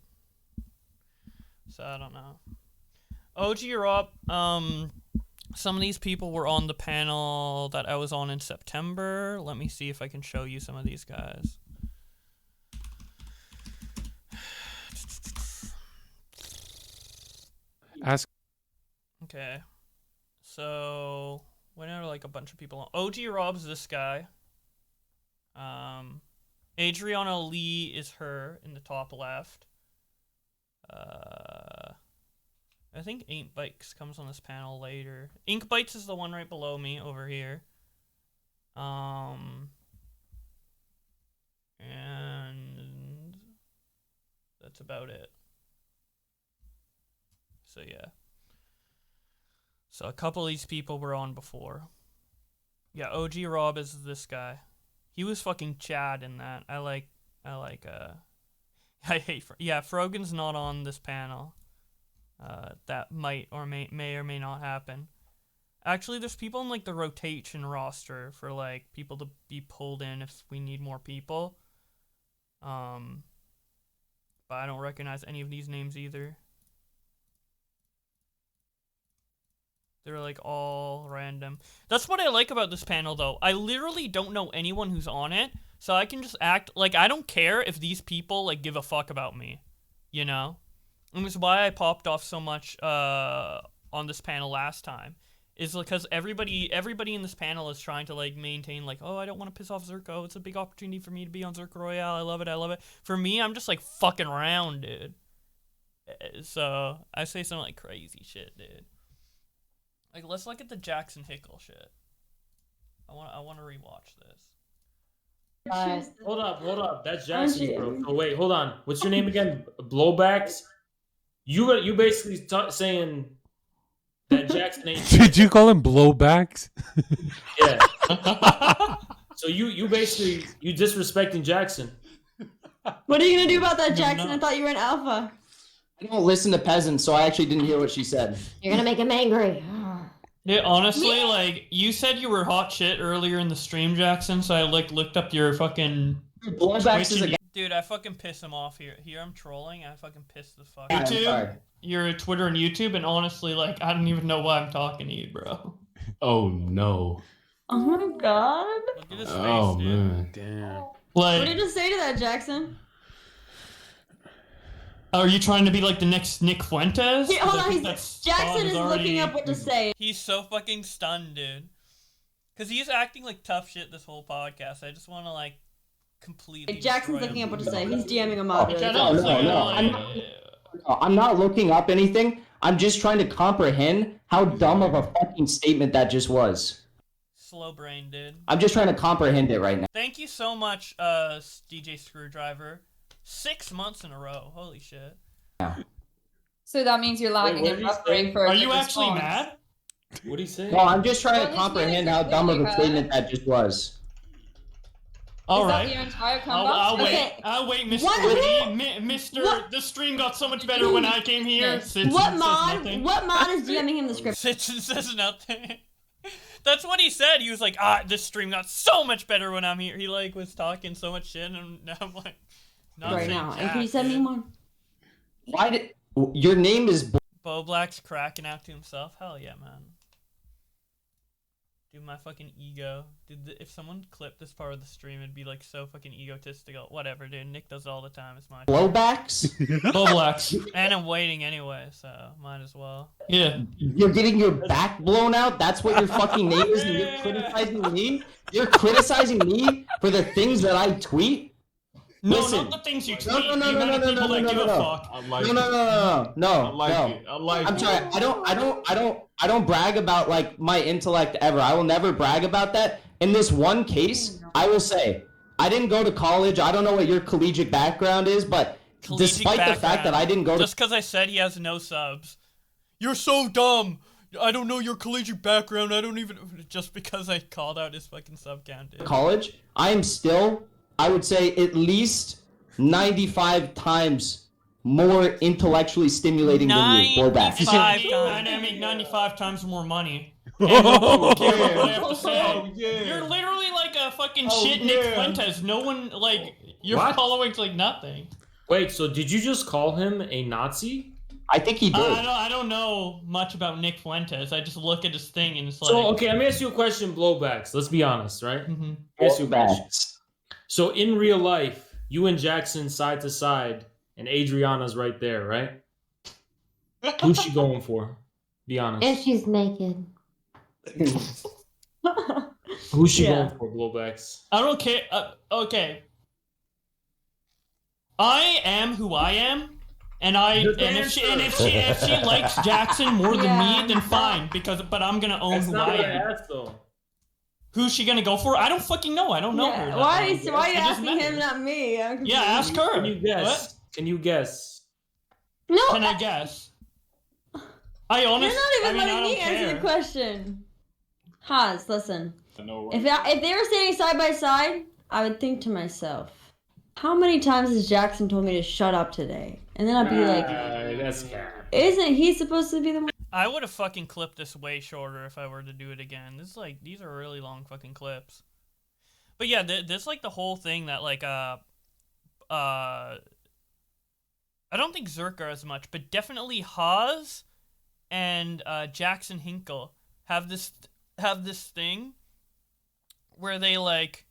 So I don't know. OG Rob, some of these people were on the panel that I was on in September. Let me see if I can show you some of these guys. Ask. Okay. So, when are like a bunch of people on? OG Rob's this guy. Adriana Lee is her in the top left. I think Ink Bites comes on this panel later. Ink Bites is the one right below me over here. And that's about it. So yeah. So a couple of these people were on before. Yeah, OG Rob is this guy. He was fucking Chad in that. I hate Frogan's not on this panel. That might or may or may not happen. Actually, there's people in like the rotation roster for like people to be pulled in if we need more people. But I don't recognize any of these names either. They're like all random. That's what I like about this panel though. I literally don't know anyone who's on it, so I can just act like I don't care if these people like give a fuck about me, you know? And it's why I popped off so much on this panel last time. Is because everybody in this panel is trying to like maintain like, oh, I don't want to piss off Zherka. It's a big opportunity for me to be on Zherka Royale. I love it. For me, I'm just like fucking around, dude. So I say some like crazy shit, dude. Like, let's look at the Jackson Hickle shit. I want to rewatch this. Hold up. That's Jackson, bro. Oh wait, hold on. What's your name again? Blowbacks. You basically saying that Jackson ain't. Did you call him blowbacks? Yeah. So you basically disrespecting Jackson. What are you gonna do about that, Jackson? I thought you were an alpha. I don't listen to peasants, so I actually didn't hear what she said. You're gonna make him angry. Yeah, honestly, like, you said you were hot shit earlier in the stream, Jackson, so I, like, looked up your fucking... Blowbacks is a guy. Dude, I fucking piss him off here. Here I'm trolling, I fucking piss the fuck Yeah, YouTube, your Twitter and YouTube, and honestly, like, I don't even know why I'm talking to you, bro. Oh, no. Oh my god. Look at his face, Oh, dude. man. Damn. What did Like, you say to that, Jackson? are you trying to be, like, the next Nick Fuentes? Yeah, hold on, That's Jackson is already... looking up what to say. He's so fucking stunned, dude. Because he's acting like tough shit this whole podcast. I just want to, like, completely Jackson's destroy looking him. up what to say. He's DMing a moderator. No. I'm not looking up anything. I'm just trying to comprehend how dumb of a fucking statement that just was. Slow brain, dude. I'm just trying to comprehend it right now. Thank you so much, DJ Screwdriver. 6 months in a row. Holy shit. So that means you're lagging Wait, and what did buffering for Are a you good actually response. mad? What do you say? No, I'm just trying Well, to this comprehend means how it's dumb of a really statement bad. that just was. All Is right. that your entire I'll comeback? wait. Okay. I'll wait, Mr. What- Mr. what- The stream got so much better when I came here. Sitchin What says mod? nothing. What mod is DMing him the script? Sitchin says nothing. That's what he said. He was like, this stream got so much better when I'm here. He like was talking so much shit, and I'm like, not Right saying now. And jack, can you send me dude. one? Why did your name is Bo Black's cracking out to himself. Hell yeah, man. Dude, my fucking ego. Dude, if someone clipped this part of the stream, it'd be like so fucking egotistical. Whatever, dude. Nick does it all the time. It's my blowbacks? Bo Black's. And I'm waiting anyway, so might as well. Yeah. You're getting your back blown out? That's what your fucking name is, and you're criticizing me? You're criticizing me for the things that I tweet? No, Listen. not the things you tweet. No, the amount of people that give a no. fuck. I like No. I like it. I like I'm it. sorry. I don't brag about like my intellect ever. I will never brag about that. In this one case, I will say I didn't go to college. I don't know what your collegiate background is, but Collegiate despite the fact that I didn't go to Just because I said he has no subs. You're so dumb. I don't know your collegiate background. I don't even... Just because I called out his fucking sub count, dude. college, I am still, I would say, at least 95 times more intellectually stimulating than you, blowbacks. 95 times more money. Oh, Care about what I have to say. Oh, yeah. You're literally like a fucking Oh, shit Nick yeah. Fuentes. No one, like, your What? following's like nothing. Wait, so did you just call him a Nazi? I think he did. I don't know much about Nick Fuentes. I just look at his thing and it's like... So, okay, let me ask you a question, blowbacks. Let's be honest, right? Mhm. Ask you a question. Blowbacks. So, in real life, you and Jackson side to side, and Adriana's right there, right? Who's she going for? Be honest. And she's naked. Who's she Yeah. going for, blowbacks? I don't care. Okay. I am who I am, and if she likes Jackson more than Yeah. me, then fine. But I'm gonna own That's who not I what I am. asked, though. Who's she gonna go for? I don't fucking know. I don't know her. Yeah, that why well. are you I just asking met him, her. not me? I'm Yeah, ask her. Can you guess? What? Can you guess? No, Can I guess? I you're honestly. not even I mean, I letting don't me answer care. the question. Haas, listen. No, If they were standing side by side, I would think to myself, how many times has Jackson told me to shut up today? And then I'd be like, That's cap. isn't he supposed to be the one? I would have fucking clipped this way shorter if I were to do it again. These are really long fucking clips. But yeah, this like the whole thing that like I don't think Zherka as much, but definitely Haas and Jackson Hinkle have this thing where they like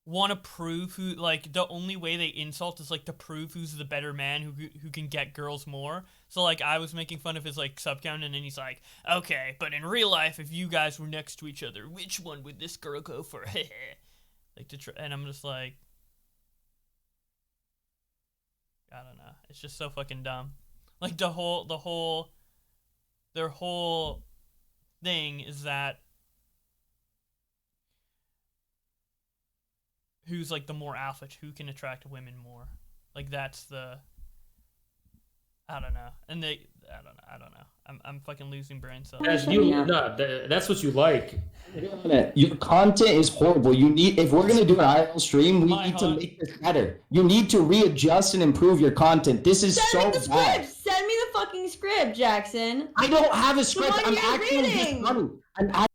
want to prove who, like, the only way they insult is like to prove who's the better man who can get girls more. So like I was making fun of his like sub count, and then he's like, okay, but in real life, if you guys were next to each other, which one would this girl go for? Like and I'm just like, I don't know. It's just so fucking dumb. Like their whole thing is that who's like the more alpha, who can attract women more. Like that's the, I don't know. And I don't know. I'm fucking losing brain cells. That's what you like. Your content is horrible. If we're gonna do an IRL stream, we need to make this better. You need to readjust and improve your content. This is Send so me the bad. script. Send me the fucking script, Jackson. I don't have a script. one I'm you're actually just reading. running.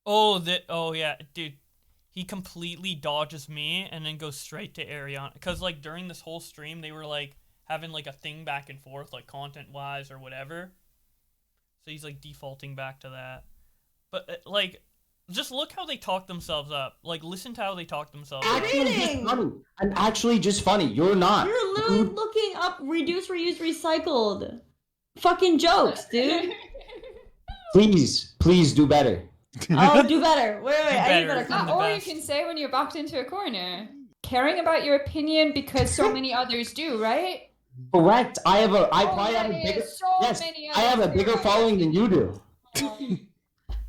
Oh yeah, dude. He completely dodges me and then goes straight to Ariana. Because, like, during this whole stream, they were, like, having, like, a thing back and forth, like, content-wise or whatever. So he's, like, defaulting back to that. But, like, just look how they talk themselves up. Like, listen to how they talk themselves up. I'm actually just funny. You're not. You're literally looking up reduce, reuse, recycled. Fucking jokes, dude. Please do better. Oh, do better. Wait, I need better I'm content. the Or you best. can say when you're backed into a corner, caring about your opinion because so many others do, right? Correct. I probably have a many- bigger. so Yes, many I have a others bigger do. following than you do.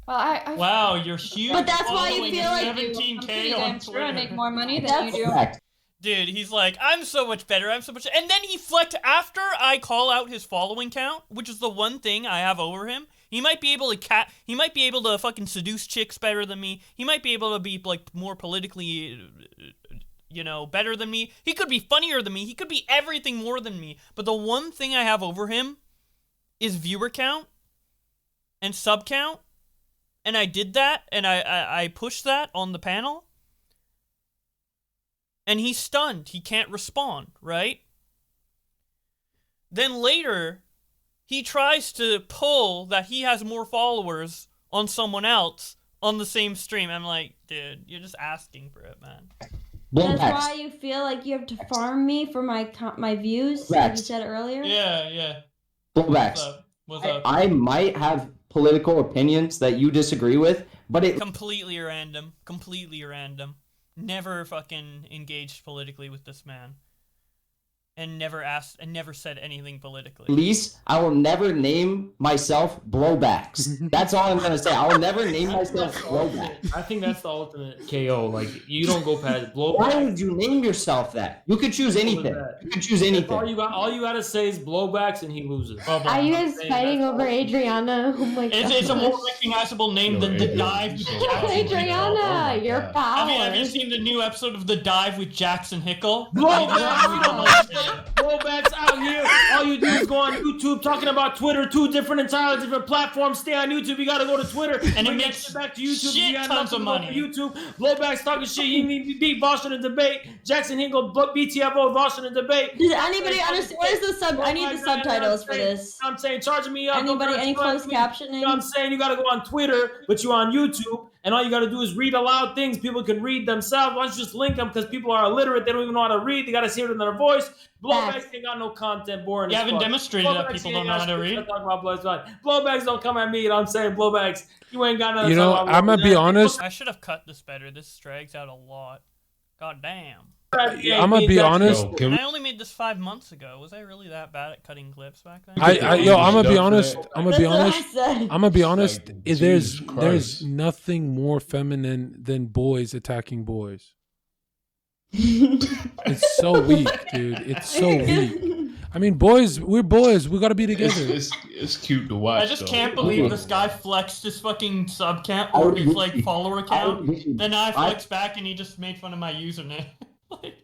Well, I Wow, you're huge. But that's why you following feel like- 17K I'm on sure I Twitter. make more money than That's you do. Correct. Dude, he's like, I'm so much better, and then he flex after I call out his following count, which is the one thing I have over him. He might be able to fucking seduce chicks better than me. He might be able to be, like, more politically, better than me. He could be funnier than me. He could be everything more than me. But the one thing I have over him is viewer count and sub count. And I did that, and I pushed that on the panel. And he's stunned. He can't respond, right? Then later, he tries to pull that he has more followers on someone else on the same stream. I'm like, dude, you're just asking for it, man. That's why you feel like you have to farm me for my views, like you said earlier? Yeah. Blowbacks. What's up? I might have political opinions that you disagree with, but it Completely random. Never fucking engaged politically with this man. And never said anything politically. at least I will never name myself Blowbacks. That's all I'm gonna say. I will never name myself Blowbacks. I think that's the ultimate KO. Like, you don't go past blowback. Why would you name yourself that? You could choose anything. You could choose anything. All you gotta say is blowbacks, and he loses. Are you guys fighting over Adriana? Oh my god. It's a more recognizable name than The Dive with Jackson Hickle. Adriana, your power. Have you seen the new episode of The Dive with Jackson Hickle? Blowbacks! Blowbacks out here. All you do is go on YouTube talking about Twitter, entirely different platforms. Stay on YouTube. You gotta go to Twitter And it bring that makes shit back to YouTube. shit You got tons nothing of to go money. for YouTube. Blowbacks talking shit. He need to beat Boston in debate. Jackson Hinkle BTFO Boston in debate. Does anybody understand? Where's the sub? I need the subtitles for this. I'm saying charging me up. Anybody? Any closed captioning? You know what I'm saying? You gotta go on Twitter, but you on YouTube, and all you gotta do is read aloud things people can read themselves. Why don't you just link them? Because people are illiterate, they don't even know how to read. They gotta hear it in their voice. Blowbacks ain't got no content, boring. You as haven't fuck. demonstrated that Blowbacks people ain't don't know got how to shit read. talk about Blowbacks don't come at me. You know what I'm saying? Blowbacks, you ain't got nothing You to know, talk about. I'm gonna be honest. I should have cut this better. This drags out a lot. God damn. I'm gonna be honest. Yo, can And we, I only made this 5 months ago. Was I really that bad at cutting clips back then? I'm gonna be honest. I'm gonna be That's what I honest. said. I'm gonna be honest. Like, There's Jesus there's Christ. nothing more feminine than boys attacking boys. It's so weak, dude. It's so weak. I mean, we're boys. We gotta be together. it's cute to watch. I just though. can't believe this guy flexed his fucking sub count or his like follower account. Then I flexed back and he just made fun of my username. Like,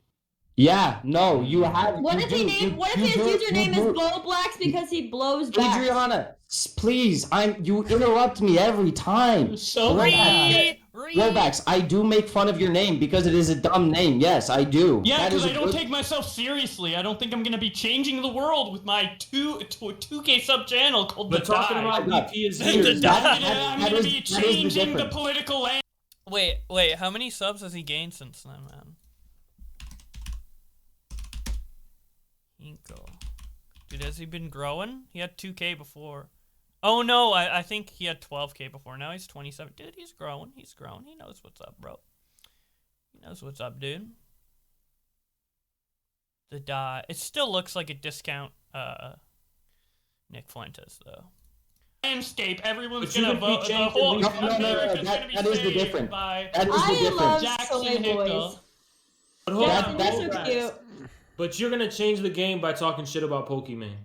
Yeah, no, you have. What you if he do, named? you- What if you his do, you username do. is Blowblacks because he blows back? Adriana, please, you interrupt me every time. so Blowbacks, I do make fun of your name because it is a dumb name. Yes, I do. Yeah, That because is I a don't good- take myself seriously. I don't think I'm gonna be changing the world with my 2K sub channel called But The talking Die. about VP is The here. Die. That- I'm that gonna is- be that is the changing the difference. political land. Wait, how many subs has he gained since then, man? Hinkle. Dude, has he been growing? He had 2K before. Oh no, I think he had 12K before. Now he's 27. Dude, he's growing. He's grown. He knows what's up, bro. He knows what's up, dude. The Die. It still looks like a discount Nick Fuentes, though. Landscape. Everyone's But you gonna could be vote. The changing whole these- No, America's that- gonna be that is the saved difference. by That is the I difference. love Jackson soy Hinkle. boys. But hold Jackson, on, you're so Blowbacks. cute. But you're gonna change the game by talking shit about Pokemon.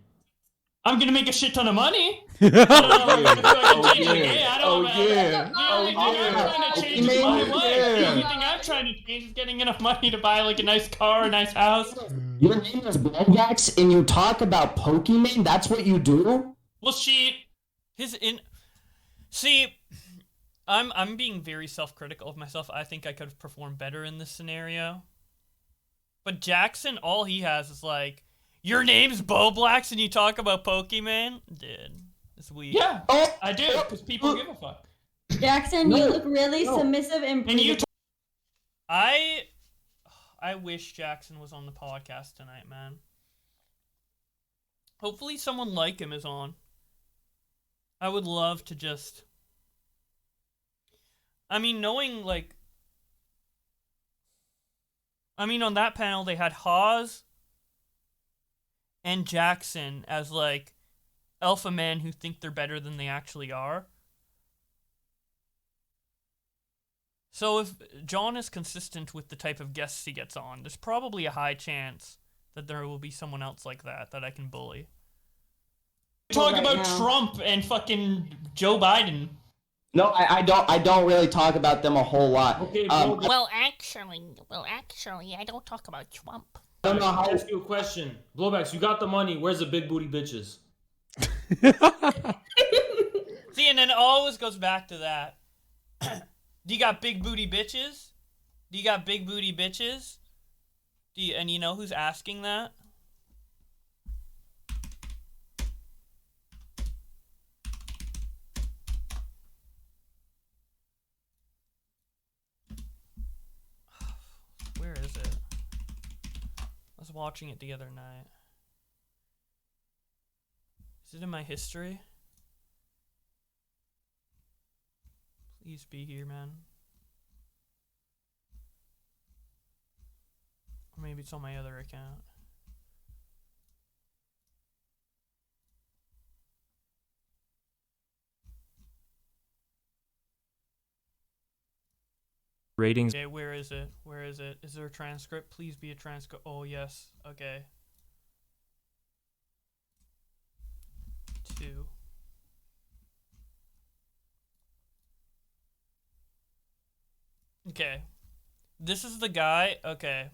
I'm gonna make a shit ton of money. I don't know if I'm gonna do I can change the yeah. game. I Oh, don't know. yeah. The only thing I'm trying to change is Pokemon, my life. yeah. The only thing I'm trying to change is getting enough money to buy like a nice car, a nice house. Your name is Blowbacks and you talk about Pokemon? That's what you do? Well, See, I'm being very self-critical of myself. I think I could have performed better in this scenario. But Jackson, all he has is like, your name's Blacks and you talk about Pokemon? Dude, it's weird. Yeah, Oh, I do, because people give a fuck. Jackson, you look really submissive and And you pretty. I wish Jackson was on the podcast tonight, man. Hopefully someone like him is on. I would love to just... I mean, knowing, like... I mean, on that panel, they had Hawes and Jackson as, like, alpha men who think they're better than they actually are. So if John is consistent with the type of guests he gets on, there's probably a high chance that there will be someone else like that I can bully. Talk Right about now. Trump and fucking Joe Biden. no, I don't really talk about them a whole lot. Okay, Um, I Well, actually, I don't talk about Trump. don't know how. ask you a question. Blowbacks, you got the money. Where's the big booty bitches? See, and then it always goes back to that. Do you got big booty bitches? Do you got big booty bitches? And you know who's asking that? Where is it? I was watching it the other night. Is it in my history? Please be here, man. Or maybe it's on my other account. Ratings. Okay, where is it? Where is it? Is there a transcript? Please be a transcript. Oh, yes. Okay. 2. Okay. This is the guy. Okay.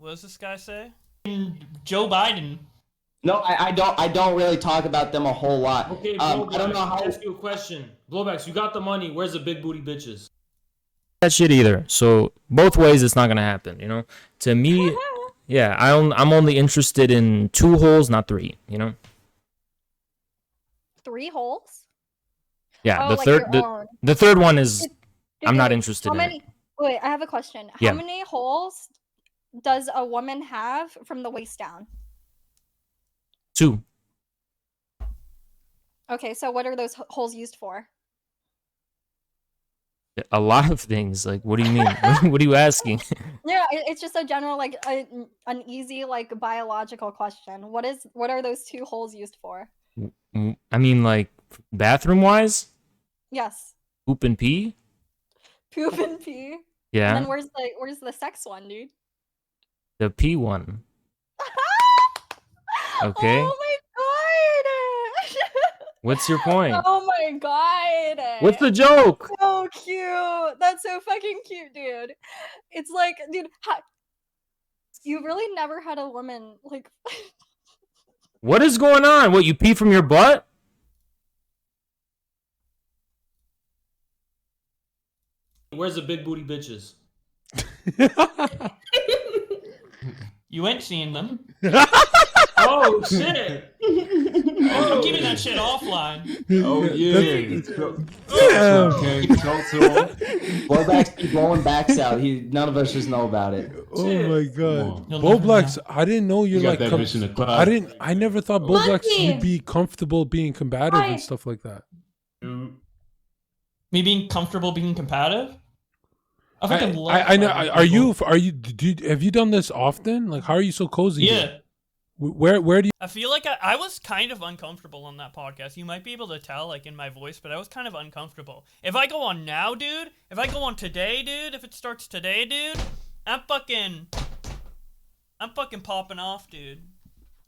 What does this guy say? Joe Biden. No, I don't really talk about them a whole lot. Okay, I Blowbacks, don't know how. let me ask you a question. Blowbacks, you got the money. Where's the big booty bitches? That shit either. So both ways, it's not gonna happen. You know. To me, yeah, I'm only interested in 2 holes, not 3. You know. 3 holes? Yeah. Oh, the like third your own. the third one is Dude, I'm not dude, interested how in many? it. Wait, I have a question. Yeah. How many holes does a woman have from the waist down? 2. Okay, so what are those holes used for? A lot of things. Like, what do you mean? What are you asking? Yeah, it's just a general like an easy like biological question. What are those 2 holes used for? I mean, like, bathroom wise, Yes. poop and pee. Poop and pee. Yeah. And then where's the sex one, dude? The pee one. Okay. Oh my god! What's your point? Oh my god! What's the joke? So cute. That's so fucking cute, dude. It's like, dude, you really never had a woman like. What is going on? What, you pee from your butt? Where's the big booty bitches? You ain't seen them. Oh shit! I'm keeping that shit offline. Oh yeah. Talk to him. Blowbacks keep blowing backs out. None of us just know about it. Oh my god. You'll Bo never Blacks, I didn't know you're You got like that bitch in the closet. I never thought Bo Blacks Monkey. would be comfortable being combative Hi. and stuff like that. Me being comfortable being competitive? I fucking love I know. fighting people. Are you? Have you done this often? Like, how are you so cozy? Yeah. here? Where do you? I feel like I was kind of uncomfortable on that podcast. You might be able to tell, like, in my voice, but I was kind of uncomfortable. If I go on now, dude, if I go on today, dude, if it starts today, dude, I'm fucking popping off, dude.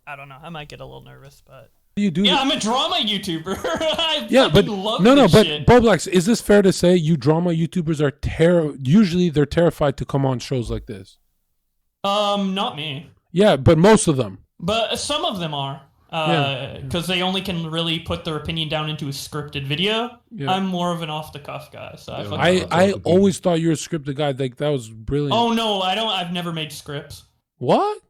I don't know. I might get a little nervous, but... You do? Yeah, I'm a drama YouTuber. I Yeah, but fucking love no, this but shit. Bo Blacks, is this fair to say you drama YouTubers are usually they're terrified to come on shows like this? Not me. Yeah, but most of them. But some of them are. Because they only can really put their opinion down into a scripted video. Yeah. I'm more of an off-the-cuff guy, so I always thought you were a scripted guy. Like, that was brilliant. Oh, no, I don't. I've never made scripts. What?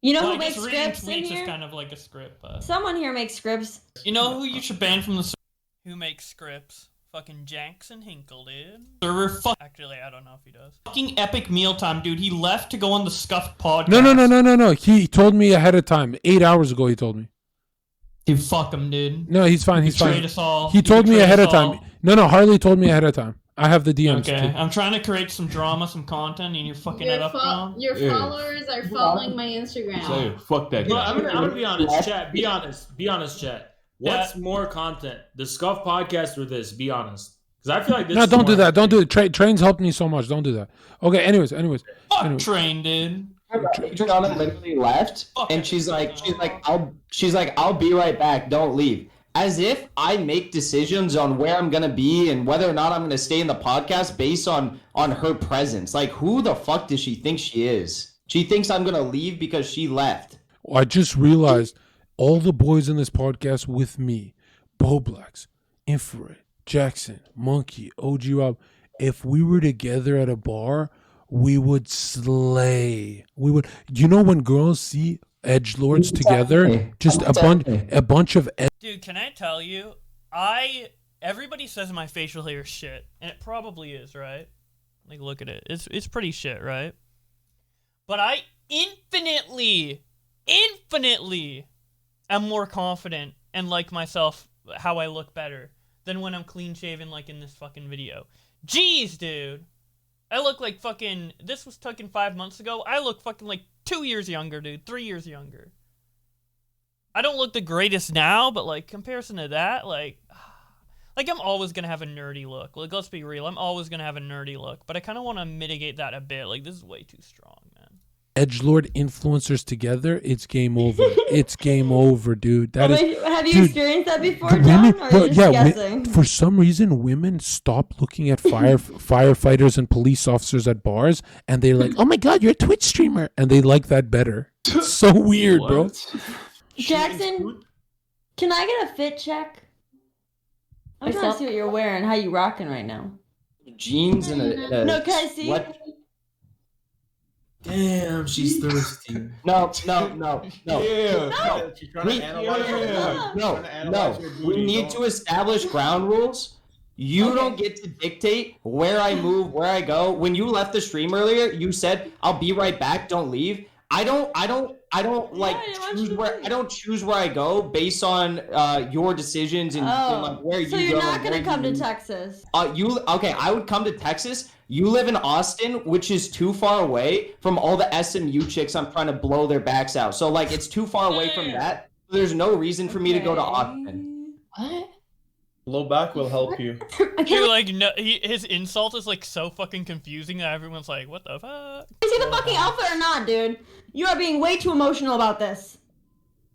You know Well, who I guess makes reading scripts in tweets here? is kind of like a script, but... Someone here makes scripts. You know who you should ban from the server? Who makes scripts? Fucking Jackson Hinkle, dude. Server Actually, I don't know if he does. Fucking Epic Mealtime, dude. He left to go on the Scuffed podcast. No. He told me ahead of time. 8 hours ago, he told me. Dude, fuck him, dude. No, he's fine. He's Betrayed fine. us all. He told me betrayed ahead us of time. all. No, Harley told me ahead of time. I have the DMs. Okay, too. I'm trying to create some drama, some content, and you're fucking it up, John. Your followers are following my Instagram. Say, fuck that Bro, guy. I'm gonna be honest, chat. Be honest, chat. What's more content, the Scuff podcast or this? Be honest, because I feel like this. No, is don't do more that. Don't do it. Trains helped me so much. Don't do that. Okay. Anyways. Fuck Train, dude. Adriana literally left, and she's like, I'll be right back. Don't leave. As if I make decisions on where I'm gonna be and whether or not I'm gonna stay in the podcast based on her presence. Like, who the fuck does she think she is? She thinks I'm gonna leave because she left. I just realized all the boys in this podcast with me, Bo Blacks, Infrared, Jackson, Monkey, OG Rob. If we were together at a bar, we would slay. We would. You know when girls see edgelords together, just a bunch of. Dude, can I tell you? Everybody says my facial hair is shit, and it probably is, right? Like, look at it. It's pretty shit, right? But I infinitely am more confident and like myself, how I look better than when I'm clean shaven, like in this fucking video. Jeez, dude. I look like fucking. This was taken 5 months ago. I look fucking like 2 years younger, dude. 3 years younger. I don't look the greatest now, but like comparison to that, like I'm always gonna have a nerdy look. Like, let's be real, I'm always gonna have a nerdy look, but I kind of want to mitigate that a bit. Like, this is way too strong, man. edgelord influencers together, it's game over. It's game over, dude. That is. Have you Dude, experienced that before, the John? women, Or are bro, you just yeah, guessing? for some reason, women stop looking at firefighters and police officers at bars, and they're like, "Oh my god, you're a Twitch streamer," and they like that better. It's so weird, bro. Jackson, can I get a fit check? I'm trying to see what you're wearing, how you rocking right now. Jeans and a No, can I see? sweat- Damn, she's thirsty. No. She's trying We- to analyze your mood. No. We need to establish ground rules. You don't get to dictate where I move, where I go. When you left the stream earlier, you said, "I'll be right back. Don't leave." I don't choose where I go based on your decisions and like where you go. So you're not and gonna where come you to move. Texas? I would come to Texas. You live in Austin, which is too far away from all the SMU chicks I'm trying to blow their backs out. So like it's too far away from that. There's no reason for me to go to Austin. What? Low back will help you. Dude, like, no, his insult is like so fucking confusing that everyone's like, "What the fuck?" Is he the fucking outfit or not, dude? You are being way too emotional about this.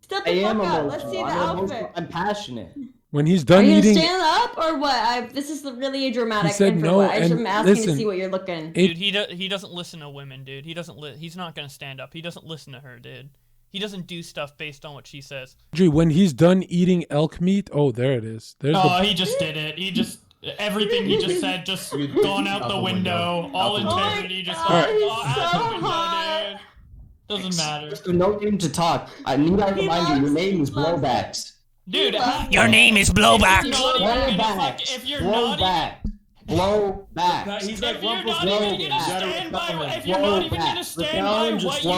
Step the fuck up. Let's see the outfit. I'm passionate. When he's Are done you gonna eating, stand up or what? This is really a dramatic. He said intro. no, I'm and asking listen, to see what you're looking. Dude, he doesn't listen to women, dude. He doesn't. He's not gonna stand up. He doesn't listen to her, dude. He doesn't do stuff based on what she says. Andrew, when he's done eating elk meat, oh, there it is. There's He just did it. He just everything he just said just gone out the window. All integrity just out the window, dude. Doesn't matter. There's no name to talk. I need to remind you, your name is Blowbacks. Dude, Your name is Blowback. If you're not even Blowback. He's like Rumple's if you're not even gonna stand by what you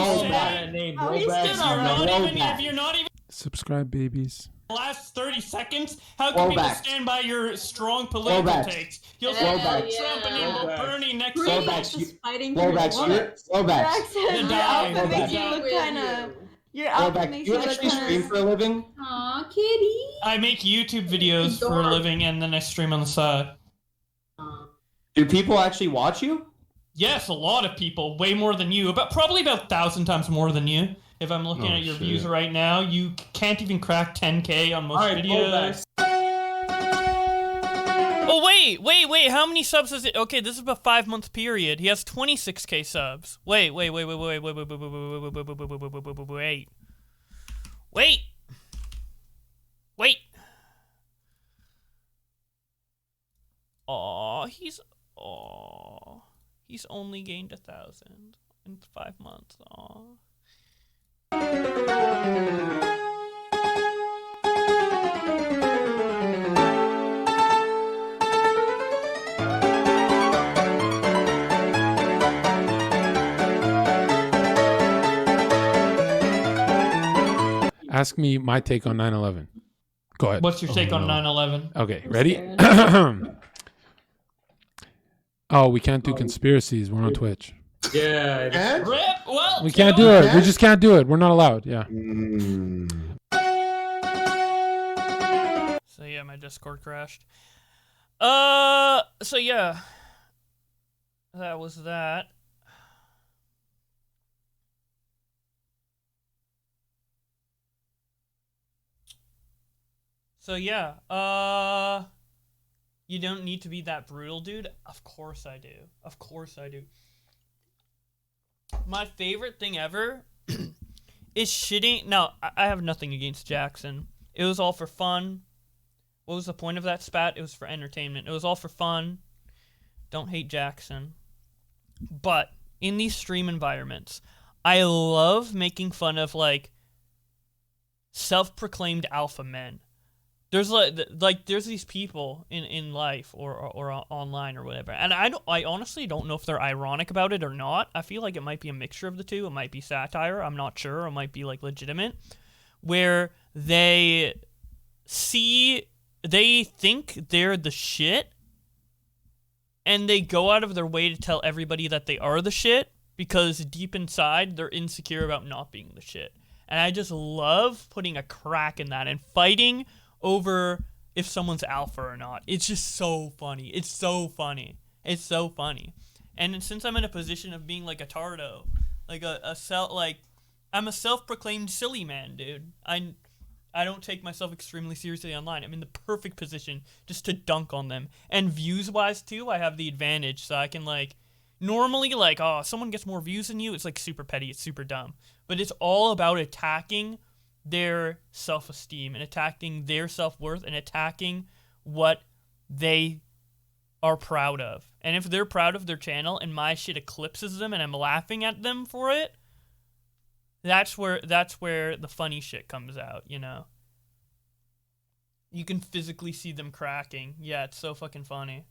said, if you're not even subscribe, babies. the last 30 seconds, how can people stand by your strong political takes? You'll see Trump and then Bernie next week. Blowbacks. Your outfit makes you look kind of. Your outfit makes you You look actually stream kind for a living? Aw, kitty. I make YouTube videos for a living and then I stream on the side. Do people actually watch you? Yes, a lot of people, way more than you, probably about 1,000 times more than you. If I'm looking at your views right now, you can't even crack 10K on most videos. Oh wait! How many subs is it? Okay, this is a 5-month period. He has 26K subs. Wait. He's only gained 1,000 in 5 months. Aw. Ask me my take on 9/11. Go ahead. What's your take on 9/11? Okay, ready? Oh, we can't do conspiracies. We're on Twitch. Yeah. Rip. Well, We can't do it. We just can't do it. We're not allowed. Yeah. So yeah, my Discord crashed. So yeah, that was that. So yeah, you don't need to be that brutal, dude. Of course I do. Of course I do. My favorite thing ever is shitting. Now, I have nothing against Jackson. It was all for fun. What was the point of that spat? It was for entertainment. It was all for fun. Don't hate Jackson. But in these stream environments, I love making fun of, like, self-proclaimed alpha men. There's there's these people in life or online or whatever, and I honestly don't know if they're ironic about it or not. I feel like it might be a mixture of the two. It might be satire. I'm not sure. It might be like legitimate, where they think they're the shit, and they go out of their way to tell everybody that they are the shit because deep inside they're insecure about not being the shit. And I just love putting a crack in that and fighting over if someone's alpha or not. It's just so funny. It's so funny. It's so funny. And since I'm in a position of being like a tardo, Like I'm a self-proclaimed silly man, dude. I don't take myself extremely seriously online. I'm in the perfect position just to dunk on them. And views-wise, too, I have the advantage. So I can, normally, someone gets more views than you, it's, super petty. It's super dumb. But it's all about attacking their self-esteem and attacking their self-worth and attacking what they are proud of. And if they're proud of their channel and my shit eclipses them and I'm laughing at them for it, that's where the funny shit comes out, you know? You can physically see them cracking. Yeah, it's so fucking funny.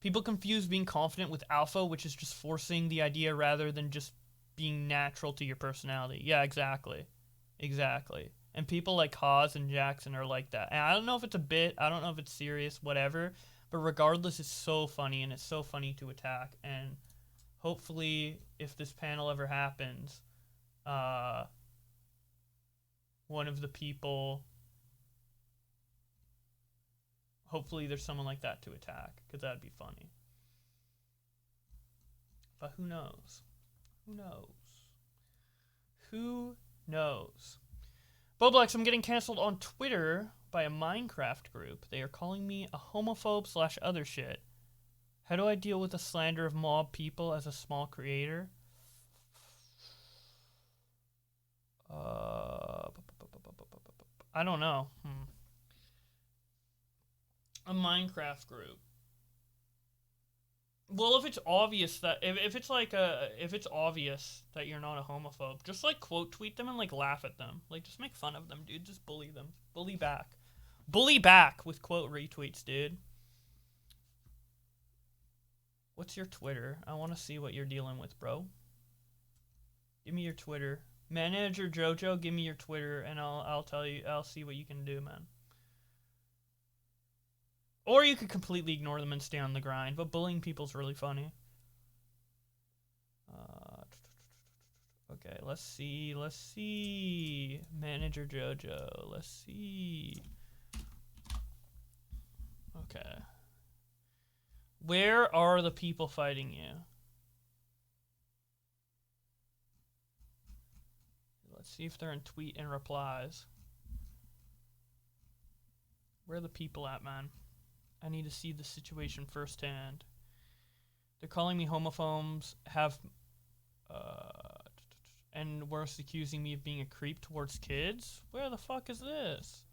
People confuse being confident with alpha, which is just forcing the idea rather than just being natural to your personality. Yeah, exactly. Exactly. And people like Haas and Jackson are like that. And I don't know if it's a bit, I don't know if it's serious, whatever. But regardless, it's so funny, and it's so funny to attack. And hopefully, if this panel ever happens, one of the people, hopefully there's someone like that to attack, because that'd be funny. But who knows? Who knows? Who knows? Boblex, I'm getting canceled on Twitter by a Minecraft group. They are calling me a homophobe / other shit. How do I deal with the slander of mob people as a small creator? I don't know. A Minecraft group. Well, if it's obvious that if it's obvious that you're not a homophobe, just quote tweet them and laugh at them. Just make fun of them, dude. Just bully them. Bully back. Bully back with quote retweets, dude. What's your Twitter? I want to see what you're dealing with, bro. Give me your Twitter. Manager Jojo, give me your Twitter and I'll tell you, I'll see what you can do, man. Or you could completely ignore them and stay on the grind, but bullying people's really funny. Okay, let's see. Manager Jojo, let's see. Okay. Where are the people fighting you? Let's see if they're in tweet and replies. Where are the people at, man? I need to see the situation firsthand. They're calling me homophobes, and worse, accusing me of being a creep towards kids? Where the fuck is this?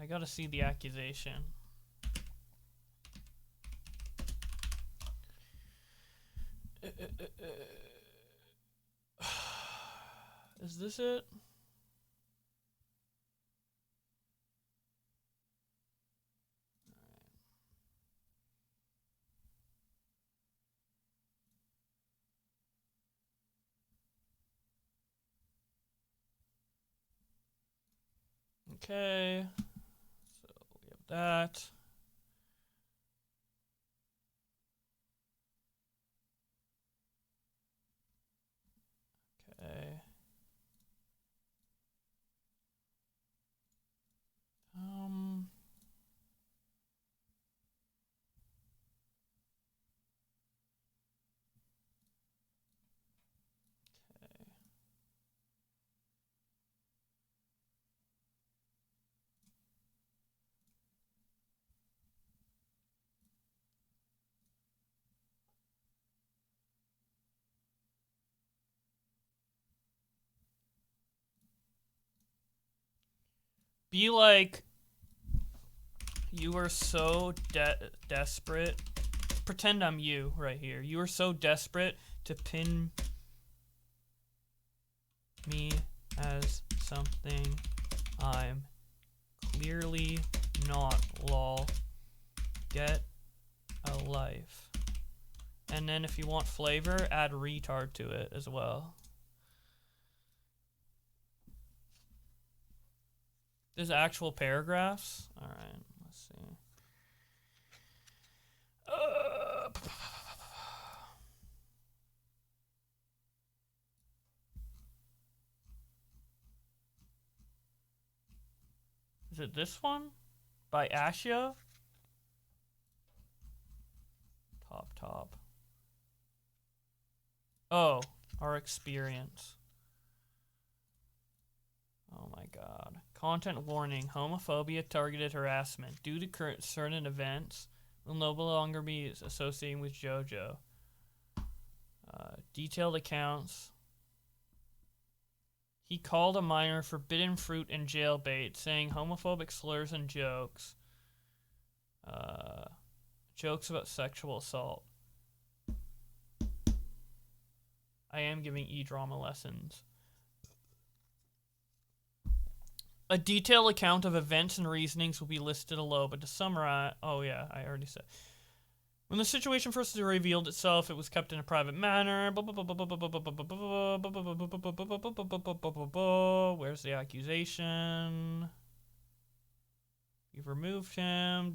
I gotta see the accusation. Is this it? Okay, so we have that. Okay. Be like, you are so desperate. Pretend I'm you right here. You are so desperate to pin me as something I'm clearly not, lol. Get a life. And then if you want flavor, add retard to it as well. There's actual paragraphs? Alright, let's see. Is it this one? by Ashia. Top. Oh, our experience. Oh my god. Content warning. Homophobia, targeted harassment. Due to current certain events, will no longer be associating with JoJo. Detailed accounts. He called a minor forbidden fruit and jailbait, saying homophobic slurs and jokes. Jokes about sexual assault. I am giving e-drama lessons. A detailed account of events and reasonings will be listed below, but to summarize... Oh yeah, I already said. When the situation first revealed itself, it was kept in a private manner. Where's the accusation? You've removed him.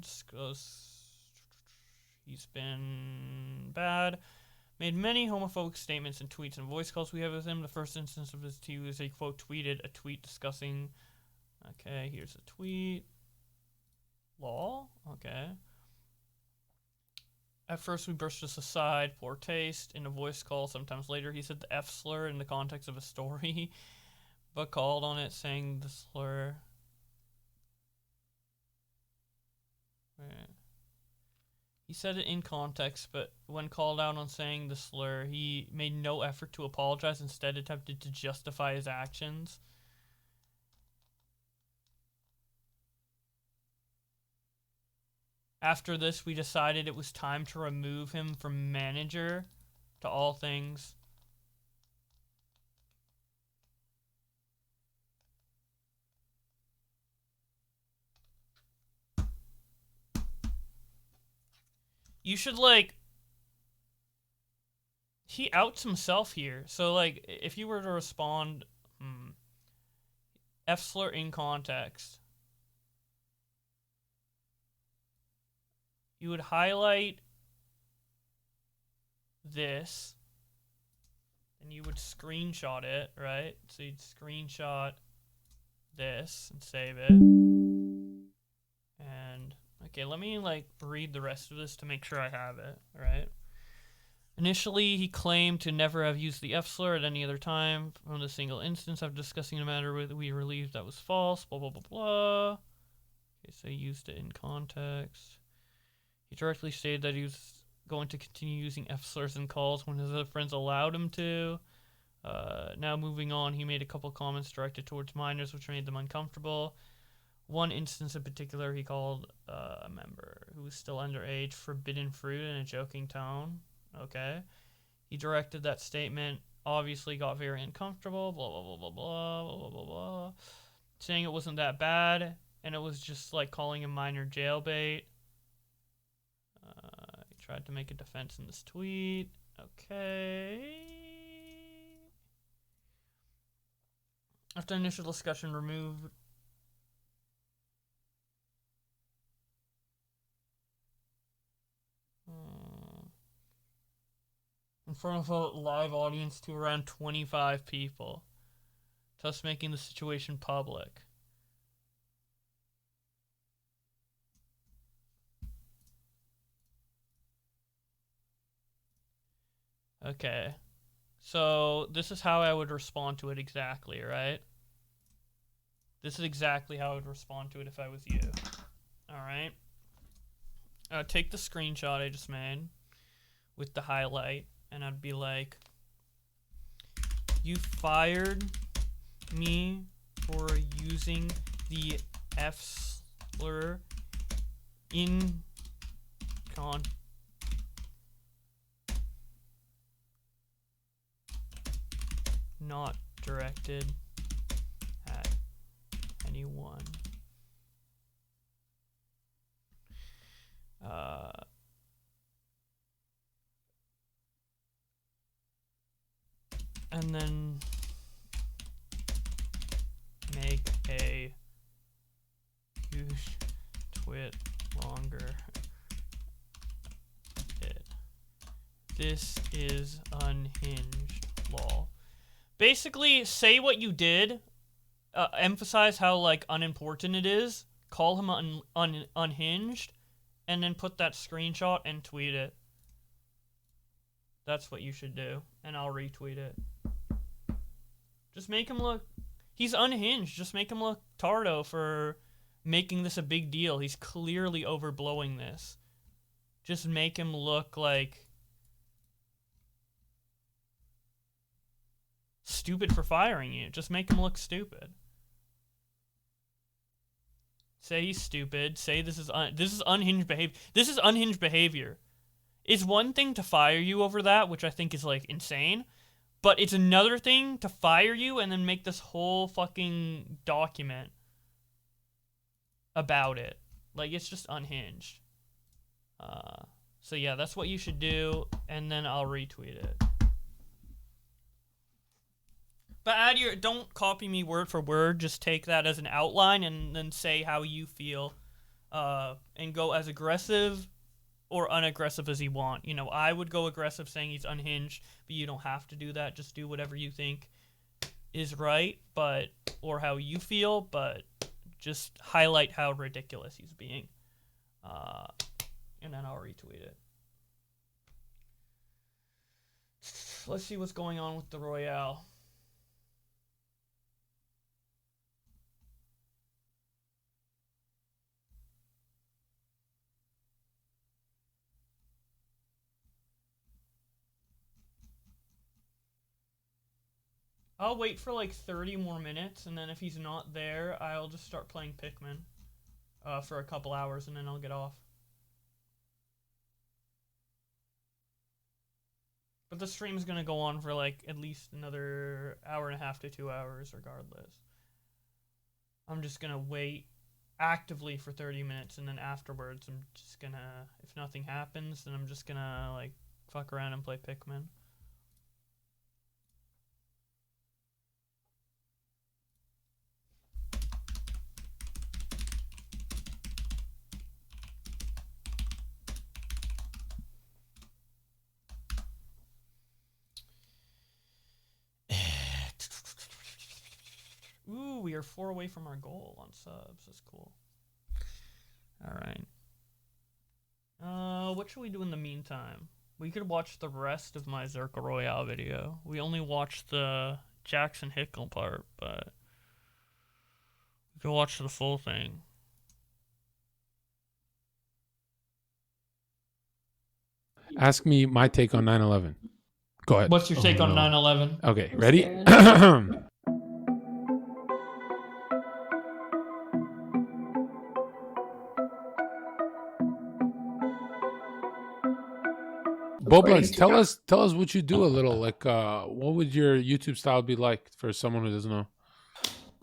He's been bad. Made many homophobic statements and tweets and voice calls we have with him. The first instance of this too is a quote tweeted a tweet discussing... Okay, here's a tweet. Lol? Okay. At first we brushed this aside, poor taste, in a voice call. Sometimes later he said the F slur in the context of a story, but called on it saying the slur. Right. He said it in context, but when called out on saying the slur, he made no effort to apologize, instead attempted to justify his actions. After this, we decided it was time to remove him from manager to all things. You should, like... He outs himself here. So, like, if you were to respond... F-slur in context. You would highlight this. And you would screenshot it, right? So you'd screenshot this and save it. And... Okay, let me, like, read the rest of this to make sure I have it, right? Initially, he claimed to never have used the F-slur at any other time from the single instance. After discussing the matter with, we relieved that was false, blah, blah, blah, blah. Okay, so he used it in context. He directly stated that he was going to continue using F-slurs in calls when his other friends allowed him to. Now moving on, he made a couple comments directed towards minors, which made them uncomfortable. One instance in particular, he called a member who was still underage forbidden fruit in a joking tone. Okay. He directed that statement, obviously got very uncomfortable, blah, blah, blah, blah, blah, blah, blah, blah, blah. Saying it wasn't that bad, and it was just like calling a minor jailbait. He tried to make a defense in this tweet. Okay. After initial discussion, removed... in front of a live audience to around 25 people, thus making the situation public. Okay, so this is how I would respond to it exactly, right? This is exactly how I would respond to it if I was you. Alright. Take the screenshot I just made with the highlight, and I'd be like, you fired me for using the F-slur in not directed at anyone. And then make a huge twit longer. This is unhinged, lol. Basically, say what you did, emphasize how, like, unimportant it is, call him unhinged, and then put that screenshot and tweet it. That's what you should do, and I'll retweet it. Just make him look... He's unhinged. Just make him look tardo for making this a big deal. He's clearly overblowing this. Just make him look like... stupid for firing you. Just make him look stupid. Say he's stupid. Say this is unhinged behavior. This is unhinged behavior. It's one thing to fire you over that, which I think is like insane, but it's another thing to fire you and then make this whole fucking document about it. Like, it's just unhinged. So yeah, that's what you should do, and then I'll retweet it. But don't copy me word for word. Just take that as an outline and then say how you feel, and go as aggressive or unaggressive as you want. You know, I would go aggressive saying he's unhinged, but you don't have to do that. Just do whatever you think is right, or how you feel, but just highlight how ridiculous he's being. And then I'll retweet it. Let's see what's going on with the royale. I'll wait for like 30 more minutes, and then if he's not there, I'll just start playing Pikmin for a couple hours, and then I'll get off. But the stream is going to go on for like at least another hour and a half to 2 hours regardless. I'm just going to wait actively for 30 minutes, and then afterwards I'm just going to, if nothing happens, then I'm just going to like fuck around and play Pikmin. Ooh, we are 4 away from our goal on subs. That's cool. Alright. What should we do in the meantime? We could watch the rest of my Zherka Royale video. We only watched the Jackson Hickle part, but we could watch the full thing. Ask me my take on 9/11. Go ahead. What's your take on 9/11? Okay, ready? Boblex, tell us what you do a little. Like, what would your YouTube style be like for someone who doesn't know?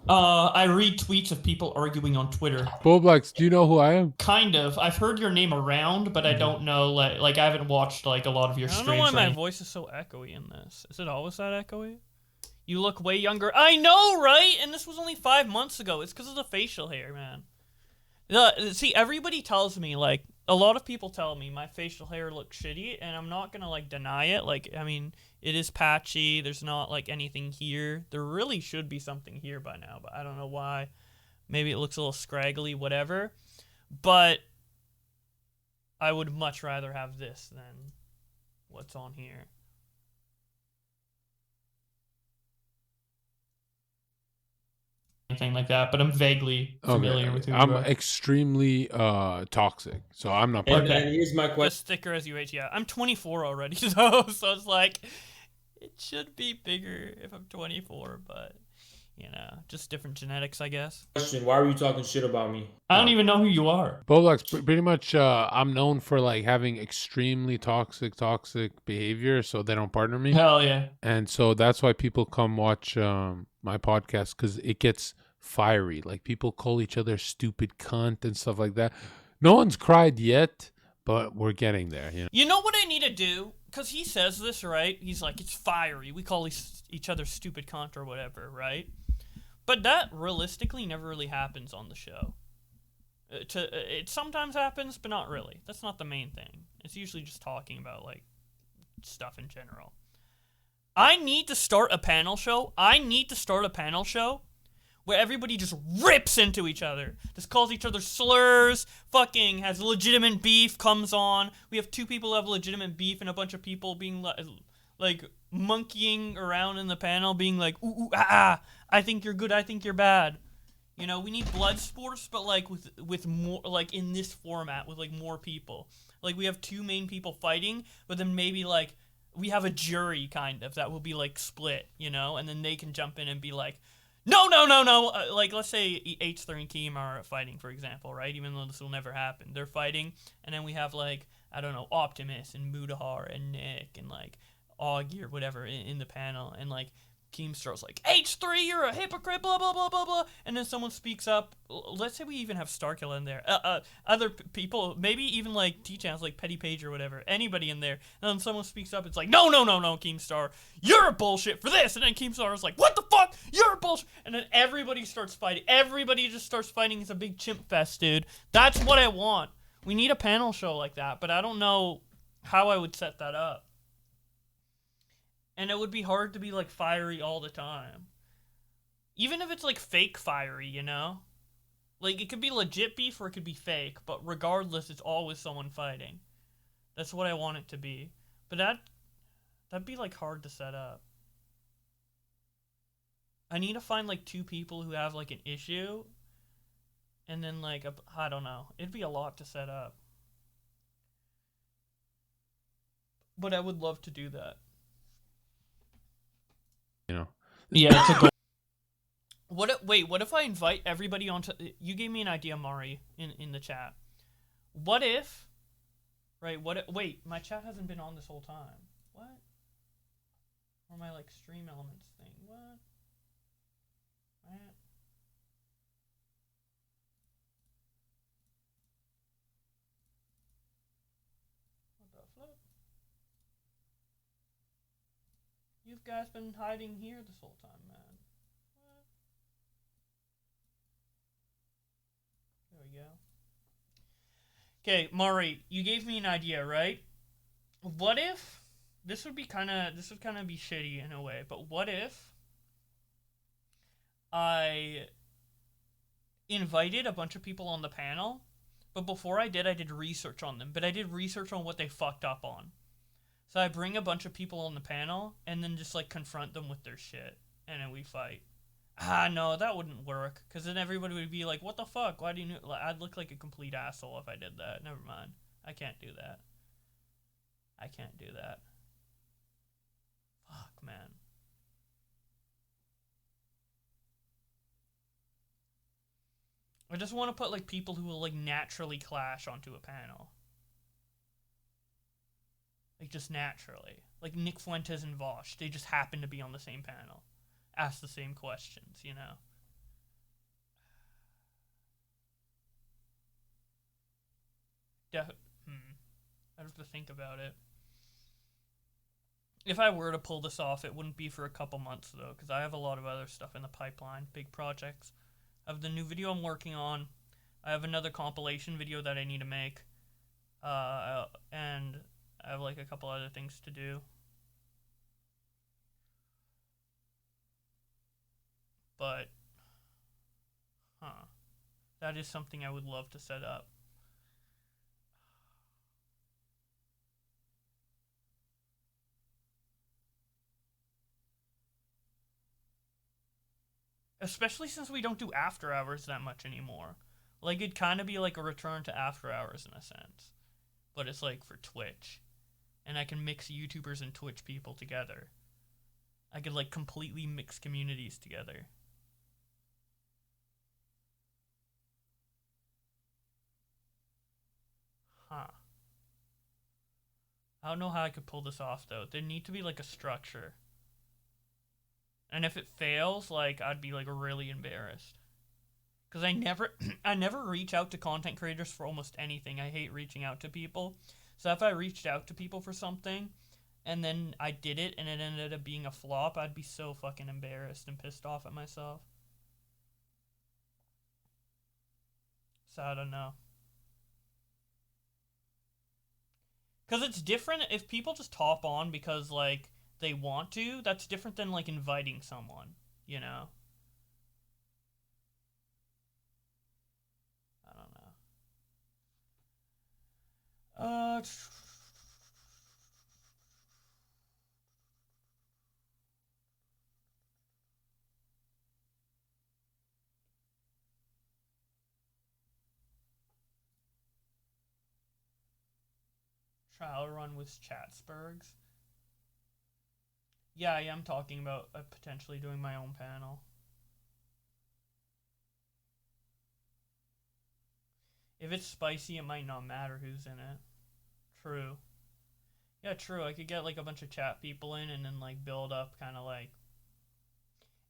I read tweets of people arguing on Twitter. Boblex, do you know who I am? Kind of. I've heard your name around, but I don't know. Like I haven't watched like a lot of your streams. I don't know why my voice is so echoey in this. Is it always that echoey? You look way younger. I know, right? And this was only 5 months ago. It's because of the facial hair, man. See, everybody tells me, like, a lot of people tell me my facial hair looks shitty, and I'm not gonna, like, deny it. Like, I mean, it is patchy. There's not, like, anything here. There really should be something here by now, but I don't know why. Maybe it looks a little scraggly, whatever. But I would much rather have this than what's on here. Anything like that, but I'm vaguely familiar with who you I'm are. extremely toxic, so I'm not part of And that. here's my question. Just thicker as you age, yeah. I'm 24 already, so it's like, it should be bigger if I'm 24, but, you know, just different genetics, I guess. Question: why are you talking shit about me? I don't even know who you are. Boblex, pretty much, I'm known for, like, having extremely toxic behavior, so they don't partner me. Hell yeah. And so that's why people come watch my podcast, because it gets fiery. Like, people call each other stupid cunt and stuff like that. No one's cried yet, but we're getting there. You know what I need to do? Because he says this, right? He's like, it's fiery. We call each other stupid cunt or whatever, right? But that realistically never really happens on the show. It sometimes happens, but not really. That's not the main thing. It's usually just talking about, like, stuff in general. I need to start a panel show. where everybody just rips into each other, just calls each other slurs, fucking has legitimate beef, comes on. We have 2 people who have legitimate beef and a bunch of people being like monkeying around in the panel, being like, ooh, I think you're good, I think you're bad. You know, we need blood sports, but like with more, like in this format with like more people. Like we have 2 main people fighting, but then maybe like we have a jury kind of that will be like split, you know, and then they can jump in and be like, no. Like let's say H3 and Keem are fighting, for example, right? Even though this will never happen, they're fighting, and then we have like, I don't know, Optimus and Mudahar and Nick and like Augie or whatever in the panel, and like Keemstar's like, H3, you're a hypocrite, blah, blah, blah, blah, blah. And then someone speaks up. Let's say we even have Starkill in there. Other people, maybe even like T-Channels, like Petty Page or whatever. Anybody in there. And then someone speaks up. It's like, no, Keemstar. You're a bullshit for this. And then Keemstar is like, what the fuck? You're a bullshit. And then everybody starts fighting. Everybody just starts fighting. It's a big chimp fest, dude. That's what I want. We need a panel show like that. But I don't know how I would set that up. And it would be hard to be, like, fiery all the time. Even if it's, like, fake fiery, you know? Like, it could be legit beef or it could be fake. But regardless, it's always someone fighting. That's what I want it to be. But that'd be, like, hard to set up. I need to find, like, 2 people who have, like, an issue. And then, like, I don't know. It'd be a lot to set up. But I would love to do that. You know. Yeah, it's a goal. What if I invite everybody onto... You gave me an idea, Mari, in the chat. What if... Right, wait, my chat hasn't been on this whole time. What? Or my, like, stream elements thing. What? What the flip? You guys been hiding here this whole time, man. What? There we go. Okay, Mari, you gave me an idea, right? What if this would kind of be shitty in a way, but what if I invited a bunch of people on the panel, but before I did research on them, but I did research on what they fucked up on. So I bring a bunch of people on the panel and then just like confront them with their shit, and then we fight. No, that wouldn't work, because then everybody would be like, what the fuck? Why do you... I'd look like a complete asshole if I did that. Never mind. I can't do that. Fuck, man. I just want to put like people who will like naturally clash onto a panel. Like just naturally. Like Nick Fuentes and Vosh. They just happen to be on the same panel. Ask the same questions, you know. I'd have to think about it. If I were to pull this off, it wouldn't be for a couple months, though, because I have a lot of other stuff in the pipeline, big projects. I have the new video I'm working on. I have another compilation video that I need to make. And I have, like, a couple other things to do. But, that is something I would love to set up. Especially since we don't do after hours that much anymore. Like, it'd kind of be like a return to after hours in a sense. But it's like for Twitch. And I can mix YouTubers and Twitch people together. I could like completely mix communities together. I don't know how I could pull this off, though. There need to be like a structure. And if it fails, like, I'd be, like, really embarrassed. Because I never reach out to content creators for almost anything. I hate reaching out to people. So if I reached out to people for something, and then I did it, and it ended up being a flop, I'd be so fucking embarrassed and pissed off at myself. So I don't know. Because it's different if people just hop on because, like, they want to. That's different than like inviting someone, you know. Trial run with Chatsburgs. Yeah, I am talking about potentially doing my own panel. If it's spicy, it might not matter who's in it. True. Yeah, true. I could get like a bunch of chat people in and then like build up kind of like.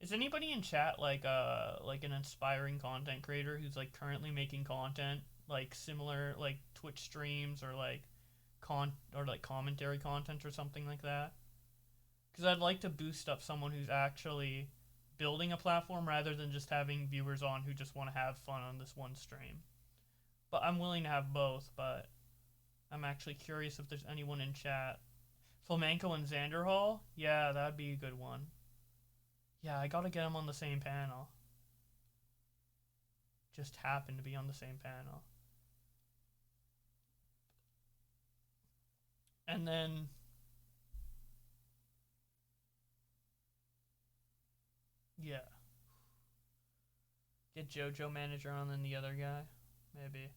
Is anybody in chat like an inspiring content creator who's like currently making content like similar like Twitch streams or like commentary content or something like that? Because I'd like to boost up someone who's actually building a platform rather than just having viewers on who just want to have fun on this one stream. But I'm willing to have both, but I'm actually curious if there's anyone in chat. Flamenco and Xanderhall? Yeah, that'd be a good one. Yeah, I gotta get them on the same panel. Just happen to be on the same panel. And then... yeah. Get JoJo manager on and the other guy. Maybe.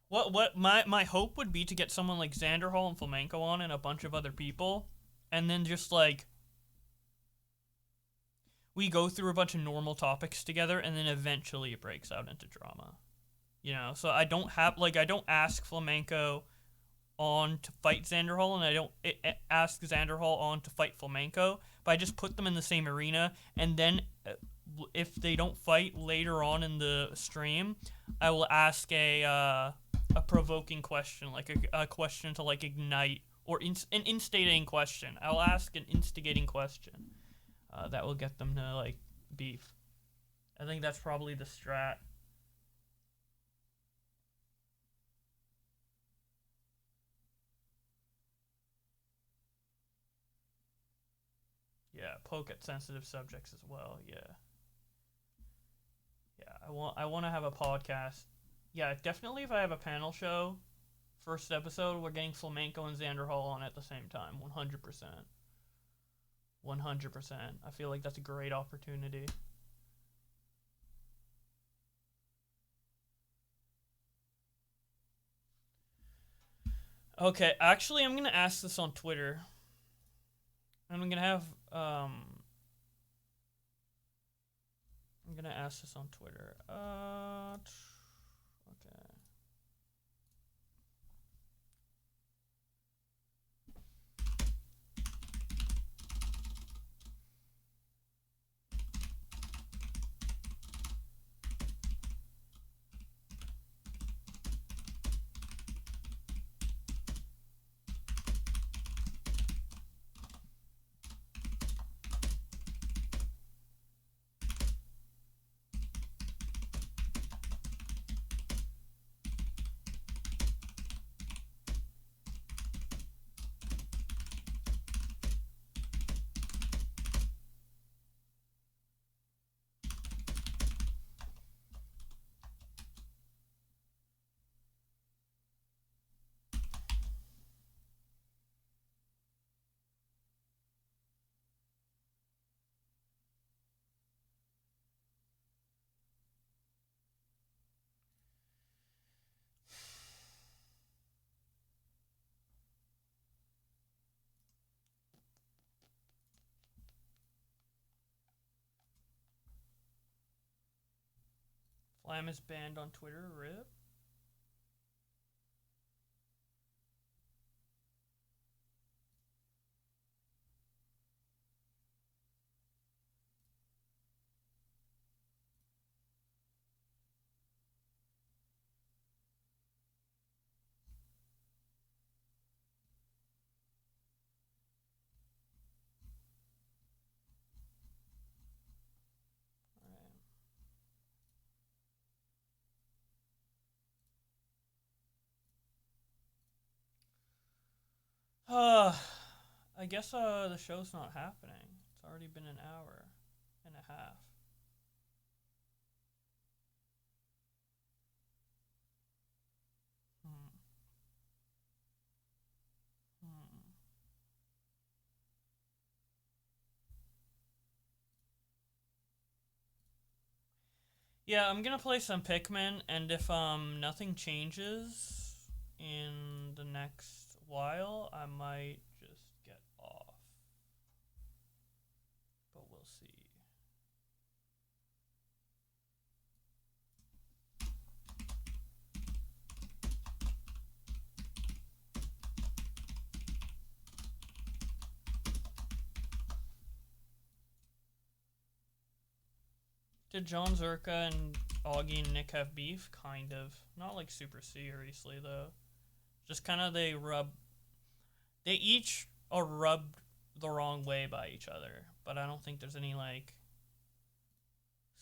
What my hope would be to get someone like Xanderhall and Flamenco on and a bunch of other people, and then just like we go through a bunch of normal topics together, and then eventually it breaks out into drama. You know, so I don't ask Flamenco on to fight Xanderhall, and I don't ask Xanderhall on to fight Flamenco, but I just put them in the same arena, and then if they don't fight later on in the stream, I will ask a provoking question, like a question to like ignite, or an instigating question. I'll ask an instigating question that will get them to like beef. I think that's probably the strat. Yeah, poke at sensitive subjects as well. Yeah. Yeah, I want to have a podcast. Yeah, definitely if I have a panel show, first episode, we're getting Flamenco and Xanderhall on at the same time. 100%. 100%. I feel like that's a great opportunity. Okay, actually, I'm going to ask this on Twitter. And I'm going to have, I'm going to ask this on Twitter. Okay. Flam is banned on Twitter, RIP. I guess the show's not happening. It's already been an hour and a half. Yeah, I'm gonna play some Pikmin, and if nothing changes in the next while, I might just get off. But we'll see. Did John Zherka and Augie and Nick have beef? Kind of. Not like super seriously though. Just kind of they each are rubbed the wrong way by each other. But I don't think there's any like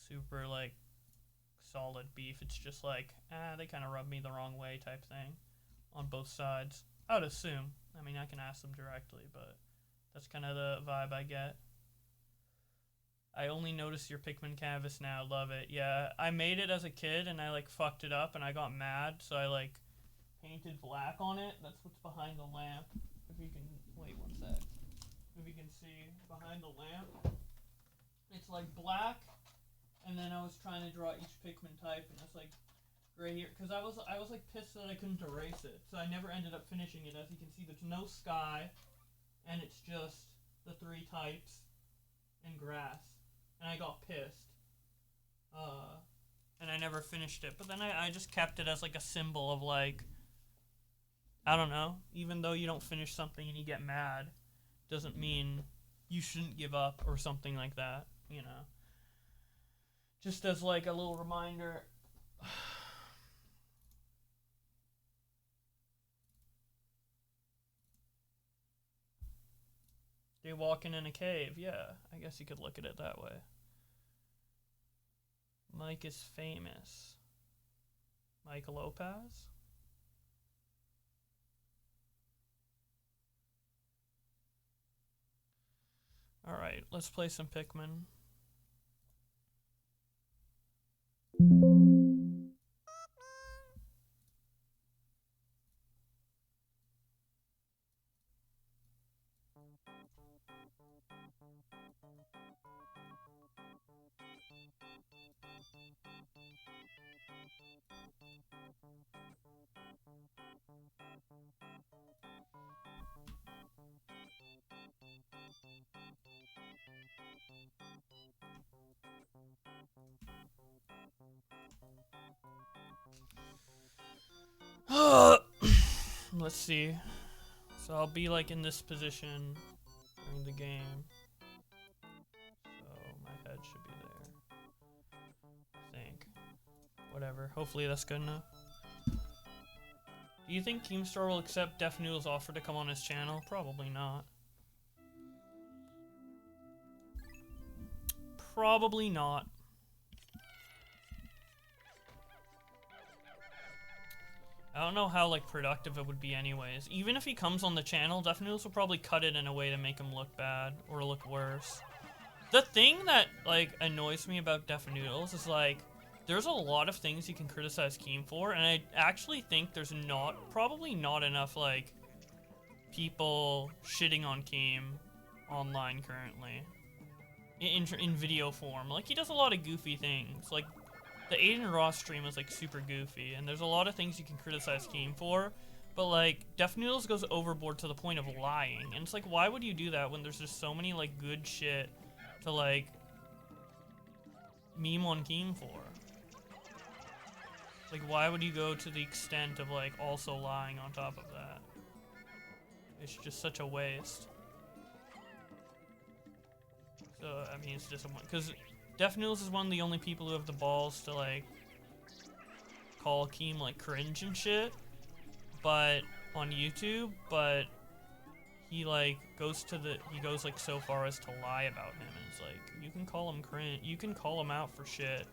super like solid beef. It's just like, they kind of rub me the wrong way type thing on both sides. I would assume. I mean, I can ask them directly, but that's kind of the vibe I get. I only noticed your Pikmin canvas now. Love it. Yeah, I made it as a kid and I like fucked it up and I got mad, so I like painted black on it. That's what's behind the lamp. If you can wait one sec. If you can see behind the lamp, it's like black, and then I was trying to draw each Pikmin type, and it's like right here because I was like pissed that I couldn't erase it, so I never ended up finishing it. As you can see, there's no sky, and it's just the 3 types and grass. And I got pissed. And I never finished it. But then I just kept it as like a symbol of like, I don't know, even though you don't finish something and you get mad, doesn't mean you shouldn't give up or something like that, you know. Just as like a little reminder. They walking in a cave, yeah. I guess you could look at it that way. Mike is famous. Mike Lopez? Alright, let's play some Pikmin. Let's see. So I'll be like in this position during the game. So my head should be there. I think. Whatever. Hopefully that's good enough. Do you think Keemstar will accept Def Noodle's offer to come on his channel? Probably not. Probably not. I don't know how like productive it would be anyways. Even if he comes on the channel, Def Noodles will probably cut it in a way to make him look bad or look worse. The thing that like annoys me about Def Noodles is like there's a lot of things you can criticize Keem for, and I actually think there's probably not enough like people shitting on Keem online currently in video form. Like he does a lot of goofy things. Like the Aiden Ross stream is like super goofy, and there's a lot of things you can criticize Keem for, but like Def Noodles goes overboard to the point of lying, and it's like, why would you do that when there's just so many like good shit to like meme on Keem for? Like, why would you go to the extent of like also lying on top of that? It's just such a waste. So I mean, it's just because Def Noodles is one of the only people who have the balls to like call Keem like cringe and shit, but on YouTube, but he like goes like so far as to lie about him, and it's like, you can call him cringe, you can call him out for shit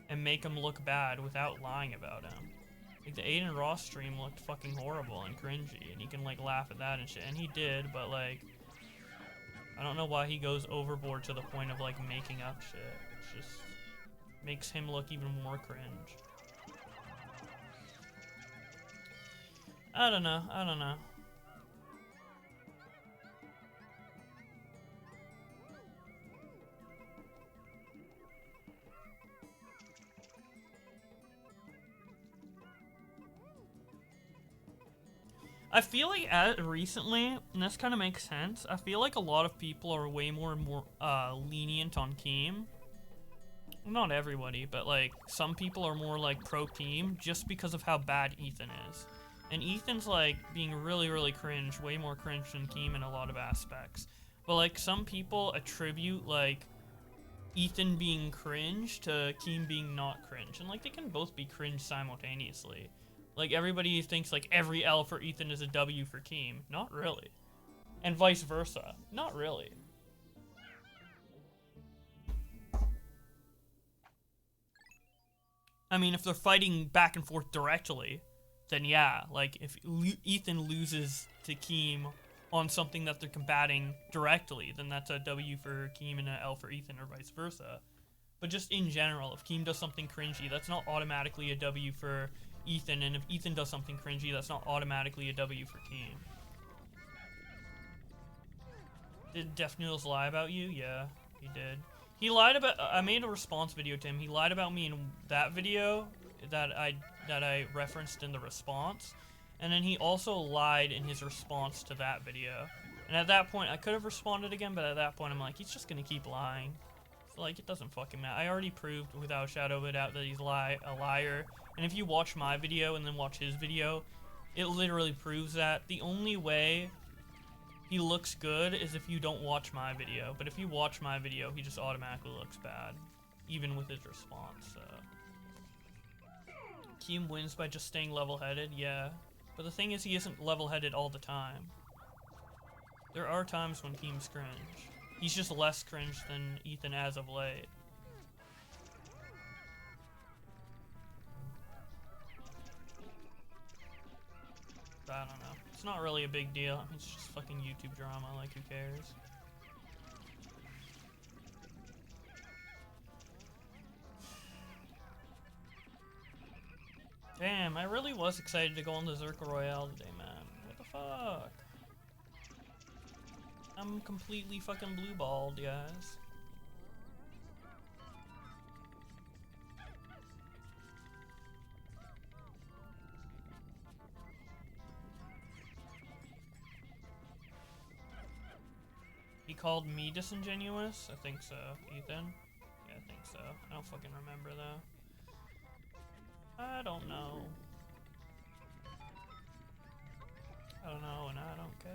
and make him look bad without lying about him. Like the Aiden Ross stream looked fucking horrible and cringy, and you can like laugh at that and shit, and he did, but like I don't know why he goes overboard to the point of like making up shit. It just makes him look even more cringe. I don't know. I feel like recently, and this kind of makes sense, I feel like a lot of people are way more lenient on Keem. Not everybody, but like some people are more like pro Keem just because of how bad Ethan is. And Ethan's like being really, really cringe, way more cringe than Keem in a lot of aspects. But like some people attribute like Ethan being cringe to Keem being not cringe. And like they can both be cringe simultaneously. Like everybody thinks like every L for Ethan is a W for Keem. Not really. And vice versa. Not really. I mean, if they're fighting back and forth directly, then yeah. Like, if Ethan loses to Keem on something that they're combating directly, then that's a W for Keem and an L for Ethan, or vice versa. But just in general, if Keem does something cringy, that's not automatically a W for Ethan, and if Ethan does something cringy, that's not automatically a W for Keem. Did Def Noodles lie about you? Yeah, he did. He lied about. I made a response video to him. He lied about me in that video that I referenced in the response, and then he also lied in his response to that video. And at that point, I could have responded again, but at that point, I'm like, he's just gonna keep lying. So like, it doesn't fucking matter. I already proved without a shadow of a doubt that he's a liar. And if you watch my video and then watch his video, it literally proves that. The only way he looks good is if you don't watch my video, but if you watch my video, he just automatically looks bad, even with his response, so. Keem wins by just staying level-headed, yeah. But the thing is, he isn't level-headed all the time. There are times when Keem's cringe. He's just less cringe than Ethan as of late. I don't know. It's not really a big deal. I mean, it's just fucking YouTube drama, like who cares? Damn, I really was excited to go on the Zherka Royale today, man. What the fuck? I'm completely fucking blue-balled, guys. He called me disingenuous? I think so. Ethan? Yeah, I think so. I don't fucking remember, though. I don't know. I don't know, and I don't care.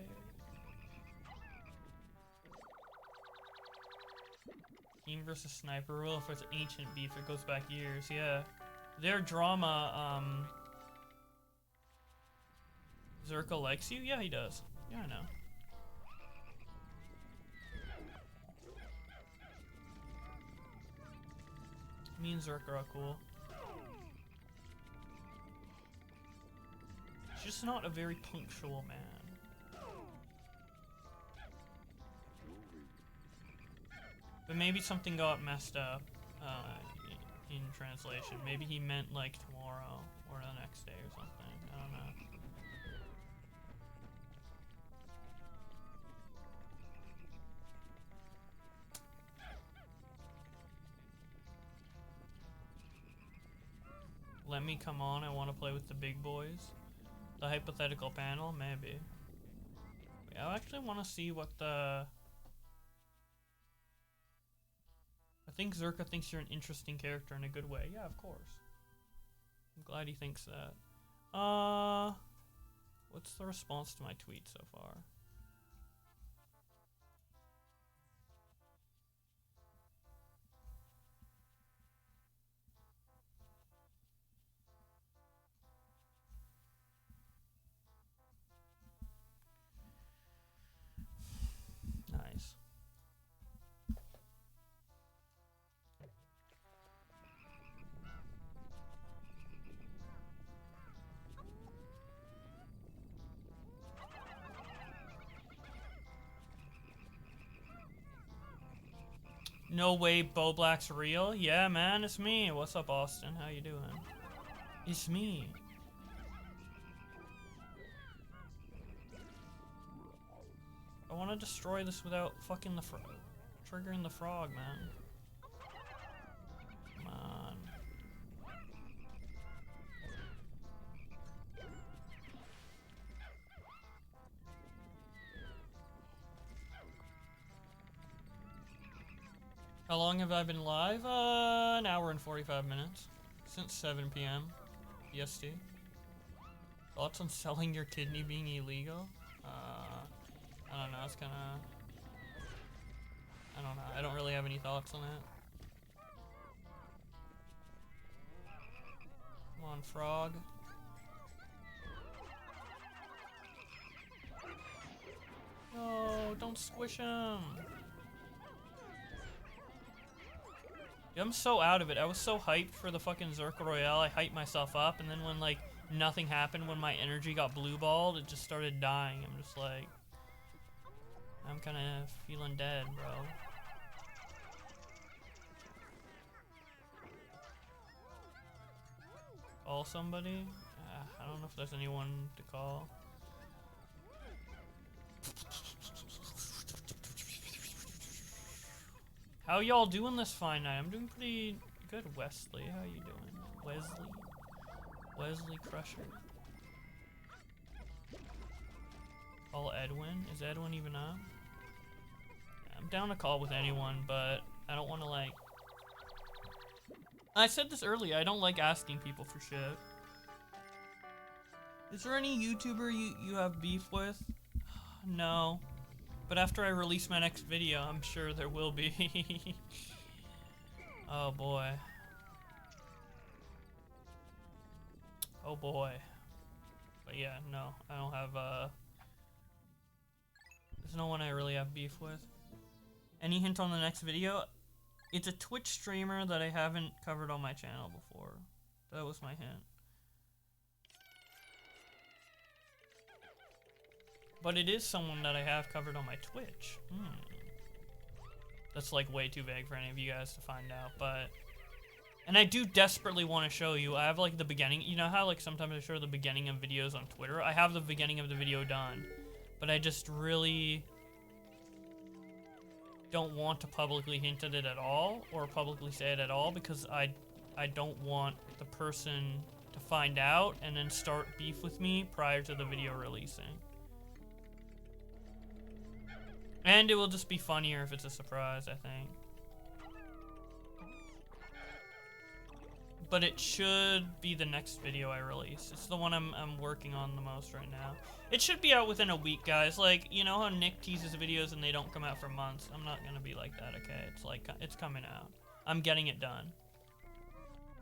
Keem versus Sniper. Well, if it's ancient beef, it goes back years, yeah. Their drama, Zherka likes you? Yeah, he does. Yeah, I know. Me and Zherka are cool. He's just not a very punctual man. But maybe something got messed up in translation. Maybe he meant like tomorrow or the next day or something. I don't know. Let me come on, I want to play with the big boys. The hypothetical panel, maybe. Wait, I actually want to see what the... I think Zherka thinks you're an interesting character in a good way. Yeah, of course. I'm glad he thinks that. What's the response to my tweet so far? Nice. No way Bo Black's real? Yeah, man, it's me. What's up, Austin? How you doing? It's me. I want to destroy this without fucking the triggering the frog, man. Come on. How long have I been live? An hour and 45 minutes. Since 7 p.m. EST. Thoughts on selling your kidney being illegal? I don't know, it's kinda... I don't know, I don't really have any thoughts on it. Come on, frog. No, don't squish him. Yeah, I'm so out of it. I was so hyped for the fucking Zherka Royale. I hyped myself up, and then when, like, nothing happened, when my energy got blue-balled, it just started dying. I'm just like... I'm kind of feeling dead, bro. Call somebody? I don't know if there's anyone to call. How y'all doing this fine night? I'm doing pretty good, Wesley. How you doing? Wesley Crusher. Call Edwin? Is Edwin even up? I'm down to call with anyone, but I don't want to, like... I said this earlier, I don't like asking people for shit. Is there any YouTuber you have beef with? No. But after I release my next video, I'm sure there will be. Oh boy. Oh boy. But yeah, no, I don't have, there's no one I really have beef with. Any hint on the next video? It's a Twitch streamer that I haven't covered on my channel before. That was my hint. But it is someone that I have covered on my Twitch. That's like way too vague for any of you guys to find out, but... And I do desperately want to show you. I have like the beginning. You know how like sometimes I show the beginning of videos on Twitter? I have the beginning of the video done. But I just really... don't want to publicly hint at it at all, or publicly say it at all, because I don't want the person to find out and then start beef with me prior to the video releasing. And it will just be funnier if it's a surprise, I think. But it should be the next video I release. It's the one I'm working on the most right now. It should be out within a week, guys. Like, you know how Nick teases videos and they don't come out for months? I'm not gonna be like that, okay? It's like, it's coming out. I'm getting it done.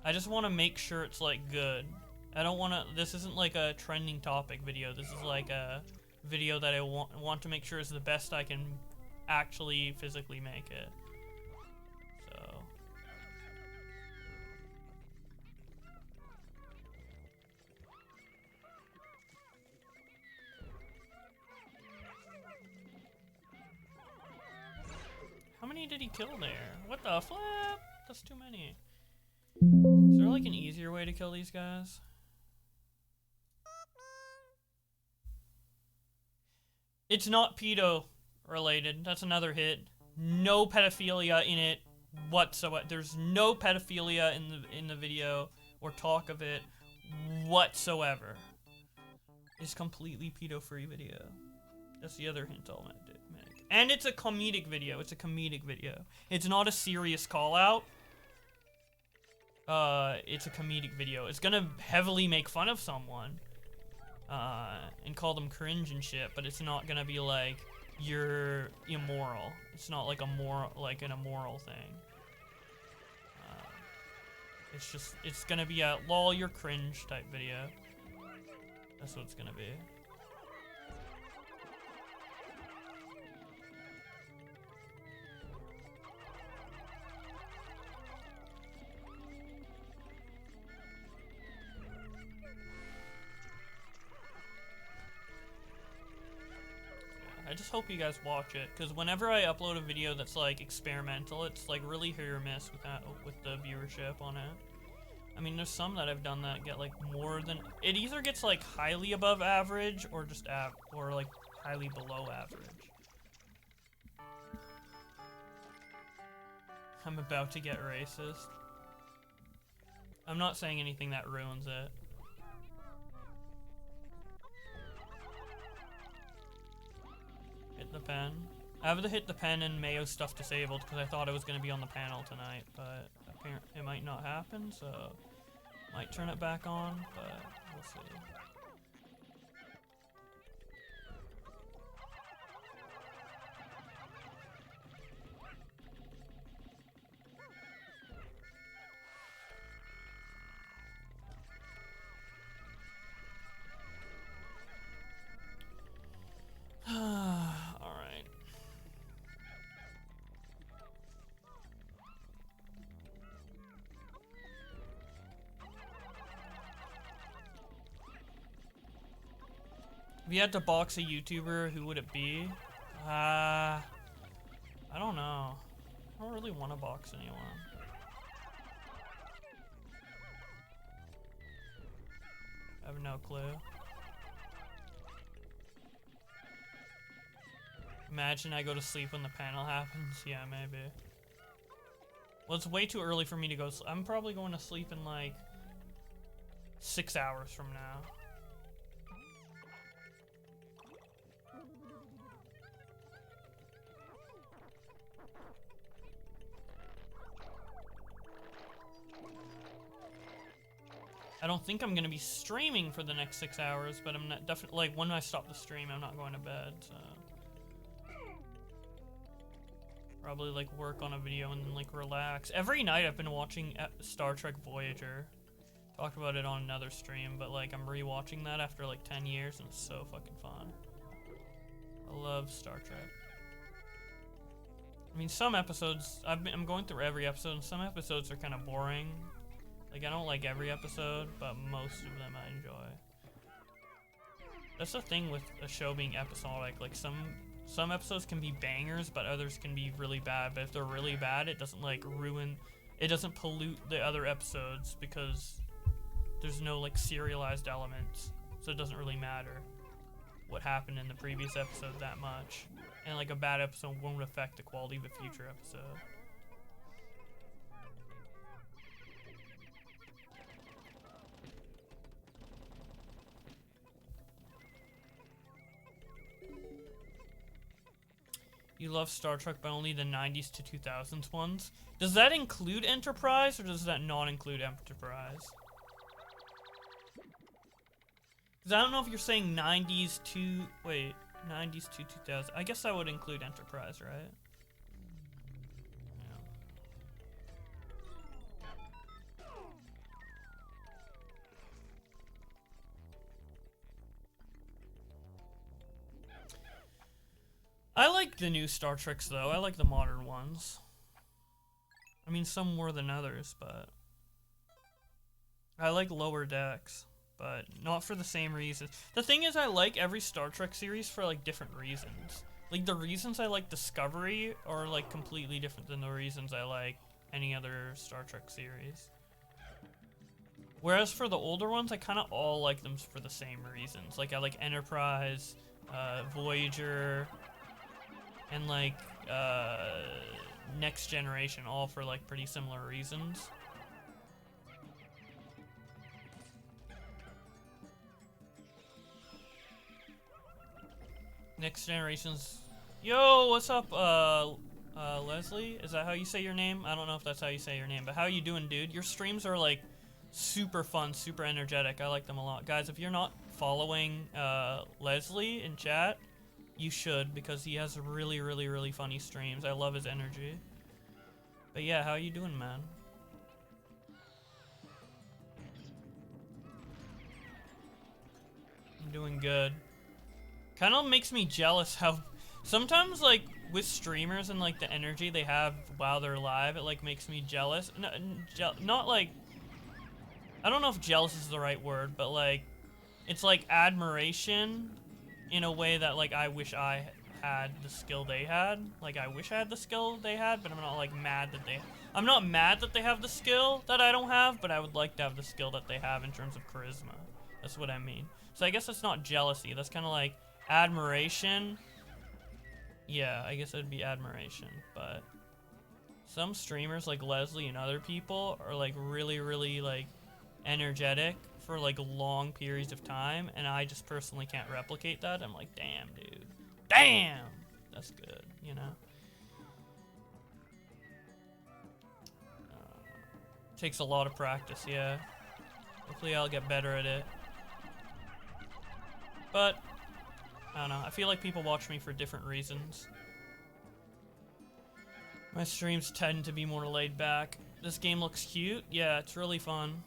I just want to make sure it's, like, good. I don't want to... This isn't, like, a trending topic video. This is, like, a video that I want to make sure is the best I can actually physically make it. So... How many did he kill there? What the flip? That's too many. Is there like an easier way to kill these guys? It's not pedo related. That's another hit. No pedophilia in it whatsoever. There's no pedophilia in the video or talk of it whatsoever. It's completely pedo-free video. That's the other hint I'll make. And it's a comedic video. It's a comedic video. It's not a serious call out. It's a comedic video. It's gonna heavily make fun of someone. And call them cringe and shit, but it's not gonna be like, you're immoral. It's not like an immoral thing. It's just, it's gonna be a lol, you're cringe type video. That's what it's gonna be. I just hope you guys watch it, because whenever I upload a video that's like experimental, it's like really hit or miss with the viewership on it. I mean, there's some that I've done that get like more than... It either gets like highly above average or just or like highly below average. I'm about to get racist. I'm not saying anything that ruins it. Hit the pen. I have the hit the pen and Mayo stuff disabled because I thought it was going to be on the panel tonight, but apparently it might not happen, so might turn it back on, but we'll see. All right. If you had to box a YouTuber, who would it be? I don't know. I don't really want to box anyone. I have no clue. Imagine I go to sleep when the panel happens. Yeah, maybe. Well, it's way too early for me to go. I'm probably going to sleep in like 6 hours from now. I don't think I'm gonna be streaming for the next 6 hours, but I'm not definitely like when I stop the stream, I'm not going to bed. So probably like work on a video and then like relax. Every night I've been watching Star Trek Voyager. Talked about it on another stream, but like I'm rewatching that after like 10 years and it's so fucking fun. I love Star Trek. I mean, some episodes I'm going through every episode, and some episodes are kind of boring. Like, I don't like every episode, but most of them I enjoy. That's the thing with a show being episodic. Like, some episodes can be bangers, but others can be really bad. But if they're really bad, it doesn't, like, it doesn't pollute the other episodes because there's no, like, serialized elements. So it doesn't really matter what happened in the previous episode that much. And, like, a bad episode won't affect the quality of a future episode. You love Star Trek, but only the 90s to 2000s ones. Does that include Enterprise, or does that not include Enterprise? Because I don't know if you're saying 90s to... Wait, 90s to 2000. I guess that would include Enterprise, right? I like the new Star Treks, though. I like the modern ones. I mean, some more than others, but... I like Lower Decks, but not for the same reasons. The thing is, I like every Star Trek series for, like, different reasons. Like, the reasons I like Discovery are, like, completely different than the reasons I like any other Star Trek series. Whereas for the older ones, I kind of all like them for the same reasons. Like, I like Enterprise, Voyager... and like Next Generation, all for like pretty similar reasons. Next Generation's... Yo, what's up, Leslie? Is that how you say your name? I don't know if that's how you say your name, but how you doing, dude? Your streams are like super fun, super energetic. I like them a lot. Guys, if you're not following Leslie in chat, you should, because he has really, really, really funny streams. I love his energy. But yeah, how you doing, man? I'm doing good. Kind of makes me jealous how sometimes, like, with streamers and like the energy they have while they're live, it like makes me jealous. Not like, I don't know if jealous is the right word, but like it's like admiration in a way that, like, I wish I had the skill they had. Like, I wish I had the skill they had, but I'm not, like, mad that they... I'm not mad that they have the skill that I don't have, but I would like to have the skill that they have in terms of charisma. That's what I mean. So I guess that's not jealousy. That's kind of like admiration. Yeah, I guess it'd be admiration, but... Some streamers, like Leslie and other people, are, like, really, really, like, energetic for like long periods of time, and I just personally can't replicate that. I'm like, damn, dude. Damn! That's good. you know. Takes a lot of practice, yeah. Hopefully I'll get better at it. But, I don't know, I feel like people watch me for different reasons. My streams tend to be more laid back. This game looks cute. Yeah, it's really fun.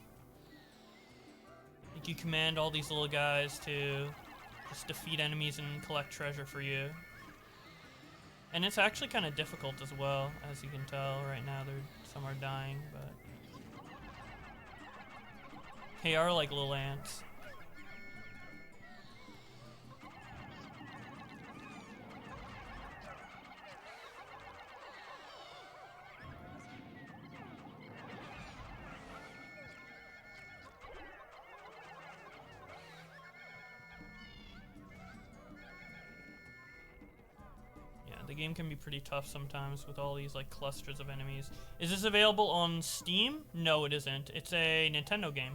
Like you command all these little guys to just defeat enemies and collect treasure for you. And it's actually kind of difficult as well, as you can tell. Right now, some are dying, but they are like little ants. The game can be pretty tough sometimes with all these like clusters of enemies. Is this available on Steam? No, it isn't. It's a Nintendo game.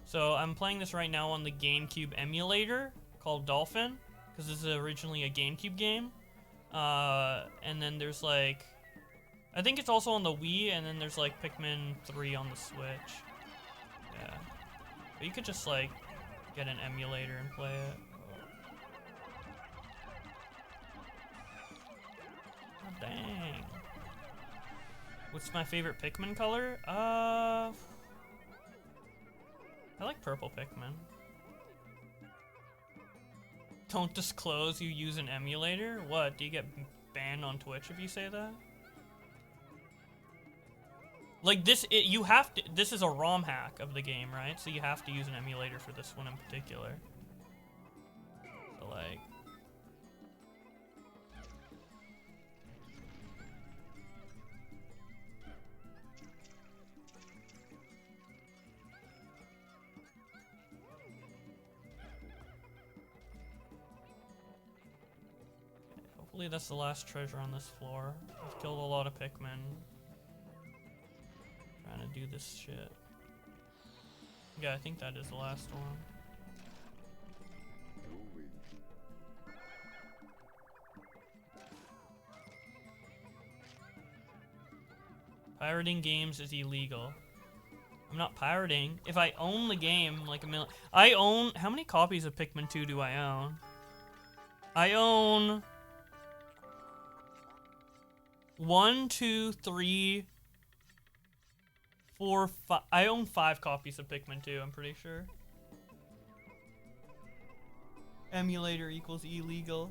So I'm playing this right now on the GameCube emulator called Dolphin, because this is originally a GameCube game. And then there's like, I think it's also on the Wii, and then there's like Pikmin 3 on the Switch. Yeah. But you could just like get an emulator and play it. Dang. What's my favorite Pikmin color? I like purple Pikmin. Don't disclose you use an emulator? What, do you get banned on Twitch if you say that? Like this, you have to, this is a ROM hack of the game, right? So you have to use an emulator for this one in particular. So like, hopefully that's the last treasure on this floor. I've killed a lot of Pikmin. Trying to do this shit. Yeah, I think that is the last one. Pirating games is illegal. I'm not pirating. If I own the game, like a million... I own... How many copies of Pikmin 2 do I own? I own... 1, 2, 3, 4, 5. I own 5 copies of Pikmin 2, I'm pretty sure. Emulator equals illegal.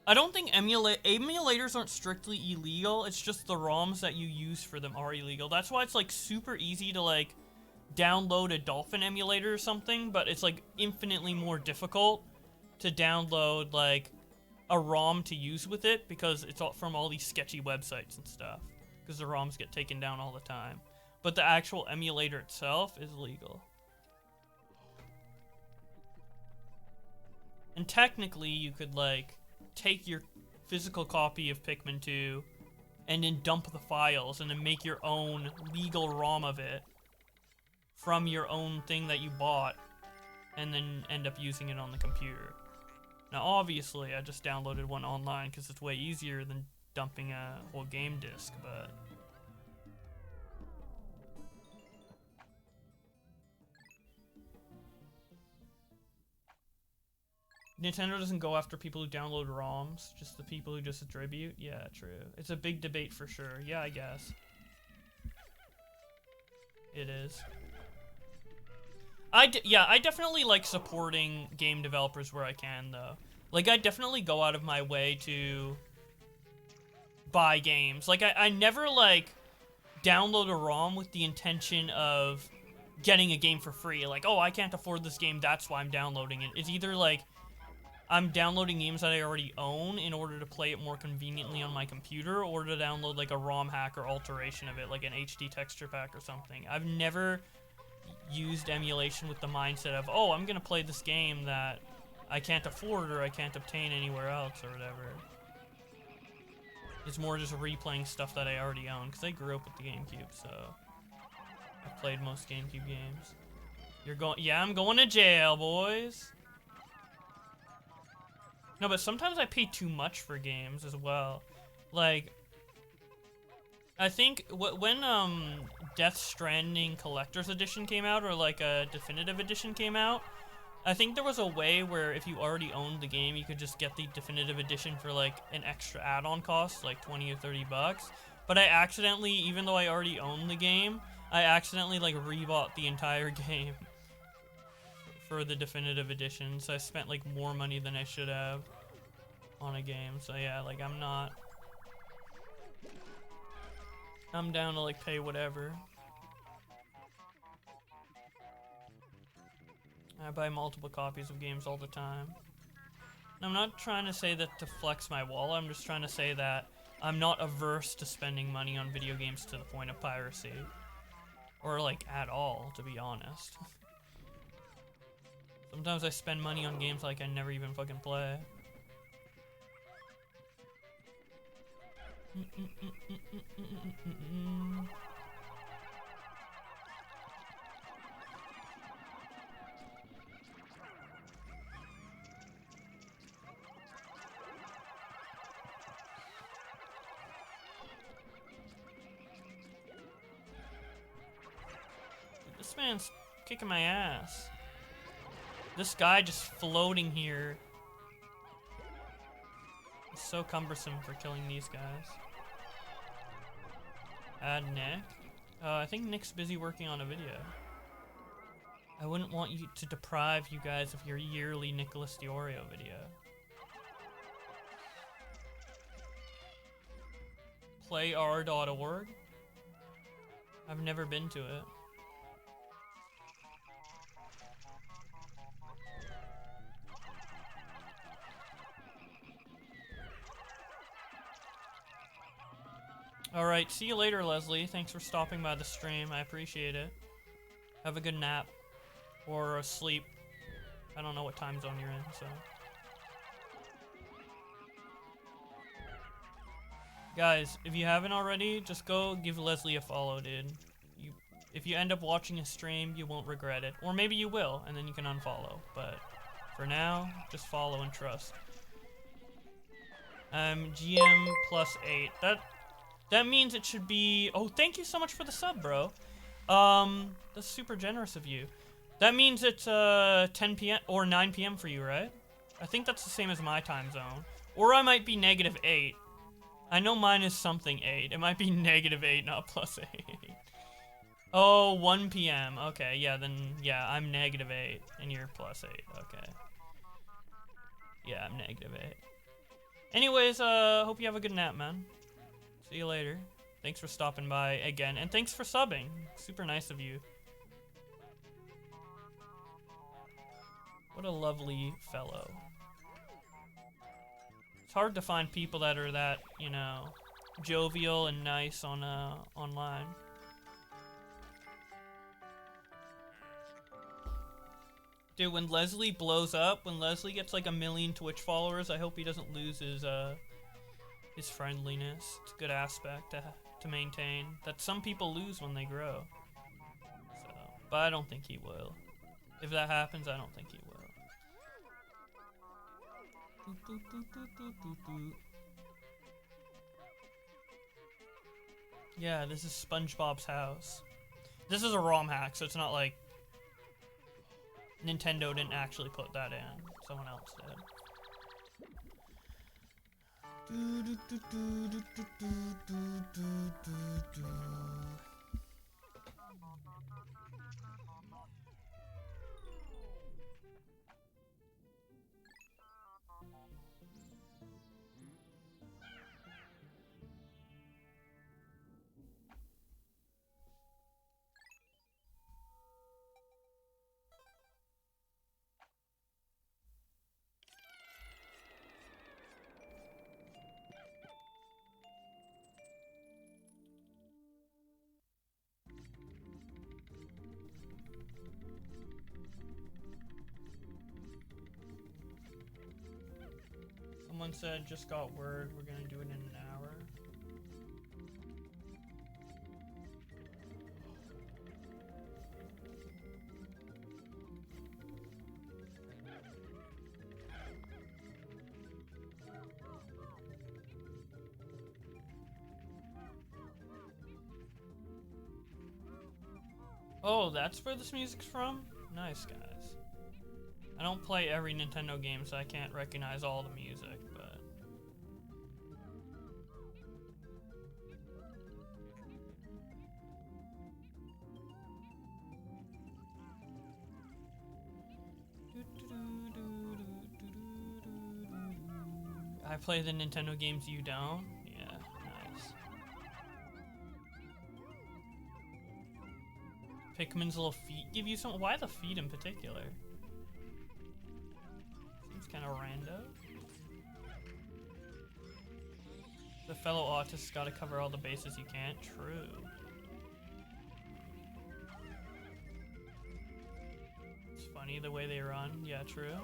I don't think emulators aren't strictly illegal. It's just the ROMs that you use for them are illegal. That's why it's like super easy to like download a Dolphin emulator or something, but it's like infinitely more difficult to download like a ROM to use with it because it's all from all these sketchy websites and stuff. Because the ROMs get taken down all the time. But the actual emulator itself is legal. And technically you could like take your physical copy of Pikmin 2 and then dump the files and then make your own legal ROM of it from your own thing that you bought and then end up using it on the computer. Now obviously I just downloaded one online because it's way easier than dumping a whole game disc, but... Nintendo doesn't go after people who download ROMs, just the people who just distribute. Yeah, true. It's a big debate for sure. Yeah, I guess. It is. I definitely like supporting game developers where I can, though. Like, I definitely go out of my way to buy games. Like, I never, like, download a ROM with the intention of getting a game for free. Like, oh, I can't afford this game, that's why I'm downloading it. It's either, like, I'm downloading games that I already own in order to play it more conveniently on my computer, or to download, like, a ROM hack or alteration of it, like an HD texture pack or something. I've never used emulation with the mindset of, oh, I'm gonna play this game that I can't afford or I can't obtain anywhere else or whatever. It's more just replaying stuff that I already own, because I grew up with the GameCube, so I've played most GameCube games. You're going, yeah, I'm going to jail, boys. No, but sometimes I pay too much for games as well. Like, I think when Death Stranding Collector's Edition came out, or like a Definitive Edition came out, I think there was a way where if you already owned the game, you could just get the Definitive Edition for like an extra add-on cost, like 20 or 30 bucks. But I accidentally, even though I already owned the game, I accidentally like rebought the entire game for the Definitive Edition, so I spent like more money than I should have on a game. So yeah, like I'm down to like pay whatever. I buy multiple copies of games all the time. And I'm not trying to say that to flex my wallet, I'm just trying to say that I'm not averse to spending money on video games to the point of piracy. Or like at all, to be honest. Sometimes I spend money on games like I never even fucking play. This man's kicking my ass. This guy just floating here. It's so cumbersome for killing these guys. Add Nick. I think Nick's busy working on a video. I wouldn't want you to deprive you guys of your yearly Nicholas Diorio video. Playr.org. I've never been to it. Alright, see you later, Leslie. Thanks for stopping by the stream. I appreciate it. Have a good nap. Or a sleep. I don't know what time zone you're in, so. Guys, if you haven't already, just go give Leslie a follow, dude. If you end up watching a stream, you won't regret it. Or maybe you will, and then you can unfollow. But for now, just follow and trust. GM plus 8. That means it should be... Oh, thank you so much for the sub, bro. That's super generous of you. That means it's 10 p.m. or 9 p.m. for you, right? I think that's the same as my time zone. Or I might be -8. I know mine is something 8. It might be -8, not +8. Oh, 1 p.m. Okay, yeah, then, yeah, I'm -8, and you're +8. Okay. Yeah, I'm -8. Anyways, hope you have a good nap, man. See you later. Thanks for stopping by again, and thanks for subbing. Super nice of you. What a lovely fellow. It's hard to find people that are that, you know, jovial and nice on online. Dude, when Leslie blows up, when Leslie gets like 1 million Twitch followers, I hope he doesn't lose his friendliness. It's a good aspect to maintain that some people lose when they grow. So, but I don't think he will. If that happens, I don't think he will. Yeah, this is SpongeBob's house. This is a ROM hack, so it's not like Nintendo didn't actually put that in. Someone else did. Someone said, just got word, we're gonna do it in an hour. Oh, that's where this music's from? Nice, guys. I don't play every Nintendo game, so I can't recognize all the music, but... I play the Nintendo games you don't? Yeah, nice. Pikmin's little feet give you some. Why the feet in particular? Seems kind of rando. The fellow autist's gotta cover all the bases you can't. True. It's funny the way they run. Yeah, true.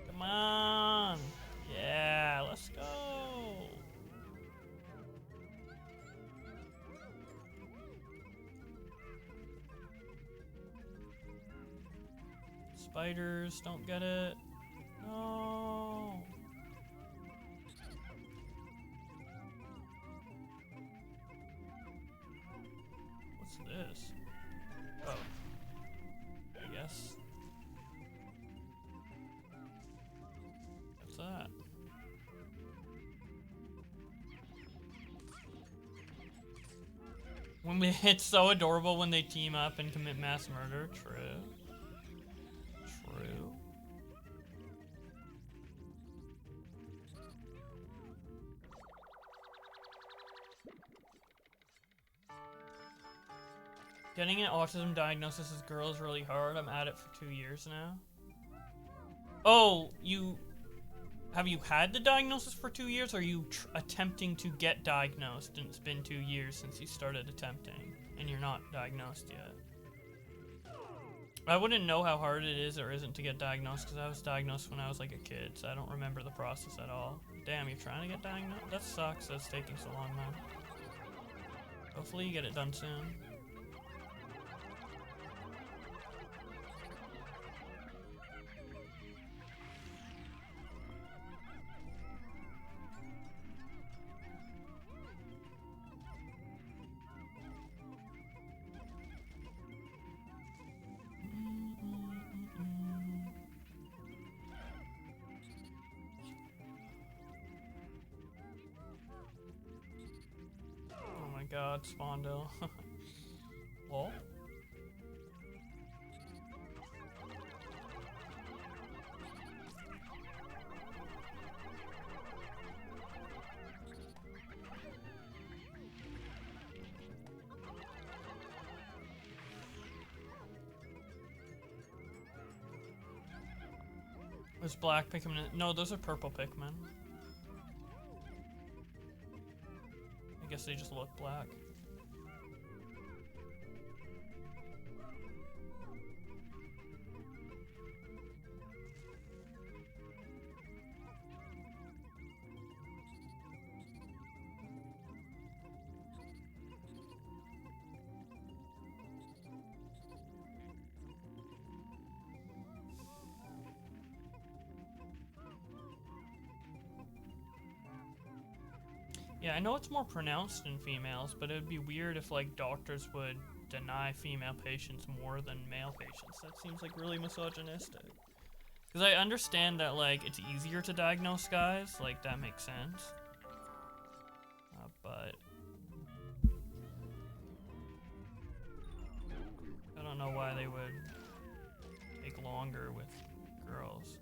Come on! Yeah, let's go! Spiders, don't get it. No! What's this? Oh. I guess. What's that? It's so adorable when they team up and commit mass murder. True. True. Getting an autism diagnosis as a girl is really hard. I'm at it for 2 years now. Oh, have you had the diagnosis for 2 years, or are you attempting to get diagnosed and it's been 2 years since you started attempting and you're not diagnosed yet? I wouldn't know how hard it is or isn't to get diagnosed because I was diagnosed when I was like a kid, so I don't remember the process at all. Damn, you're trying to get diagnosed? That sucks that it's taking so long, man. Hopefully you get it done soon. Oh my god, Spondil. Lol. There's black Pikmin. No, those are purple Pikmin. I guess they just look black. Yeah, I know it's more pronounced in females, but it would be weird if, like, doctors would deny female patients more than male patients. That seems, like, really misogynistic. Because I understand that, like, it's easier to diagnose guys. Like, that makes sense. But... I don't know why they would take longer with girls.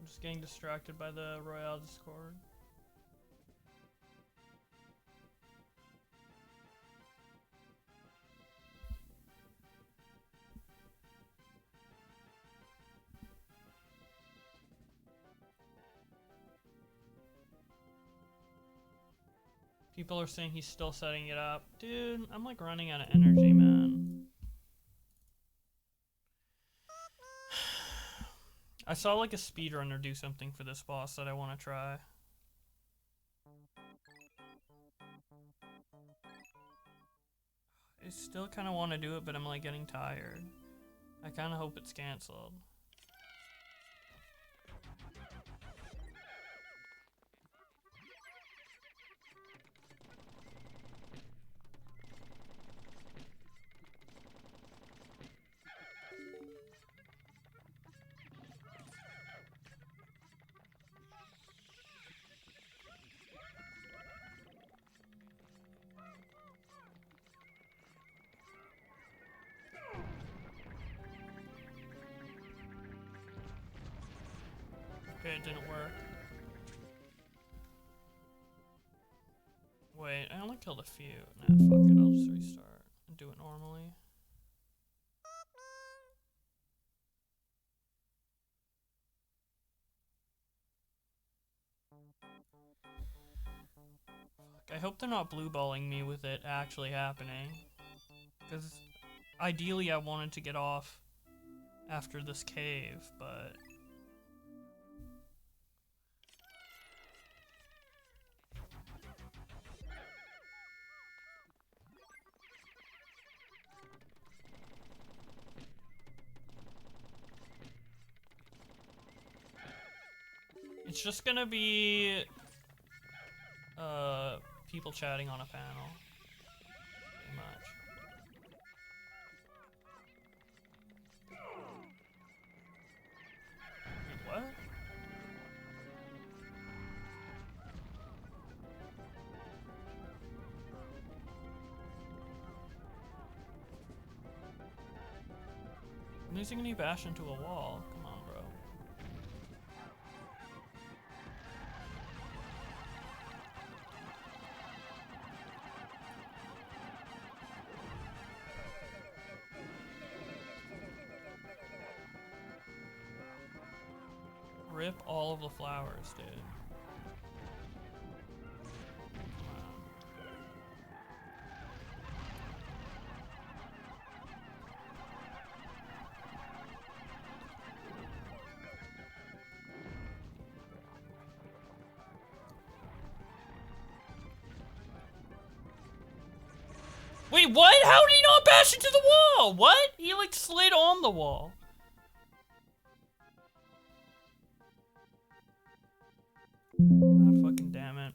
I'm just getting distracted by the Royale Discord. People are saying he's still setting it up. Dude, I'm like running out of energy, man. I saw like a speedrunner do something for this boss that I want to try. I still kind of want to do it, but I'm like getting tired. I kind of hope it's canceled. Okay, it didn't work. Wait, I only killed a few. Nah, fuck it, I'll just restart and do it normally. I hope they're not blueballing me with it actually happening. Because ideally I wanted to get off after this cave, but... It's just gonna be people chatting on a panel. Pretty much. Wait, what? I'm losing a new bash into a wall. Come on, bro. Rip all of the flowers, dude. Wait, what? How did he not bash into the wall? What? He like slid on the wall. God fucking damn it.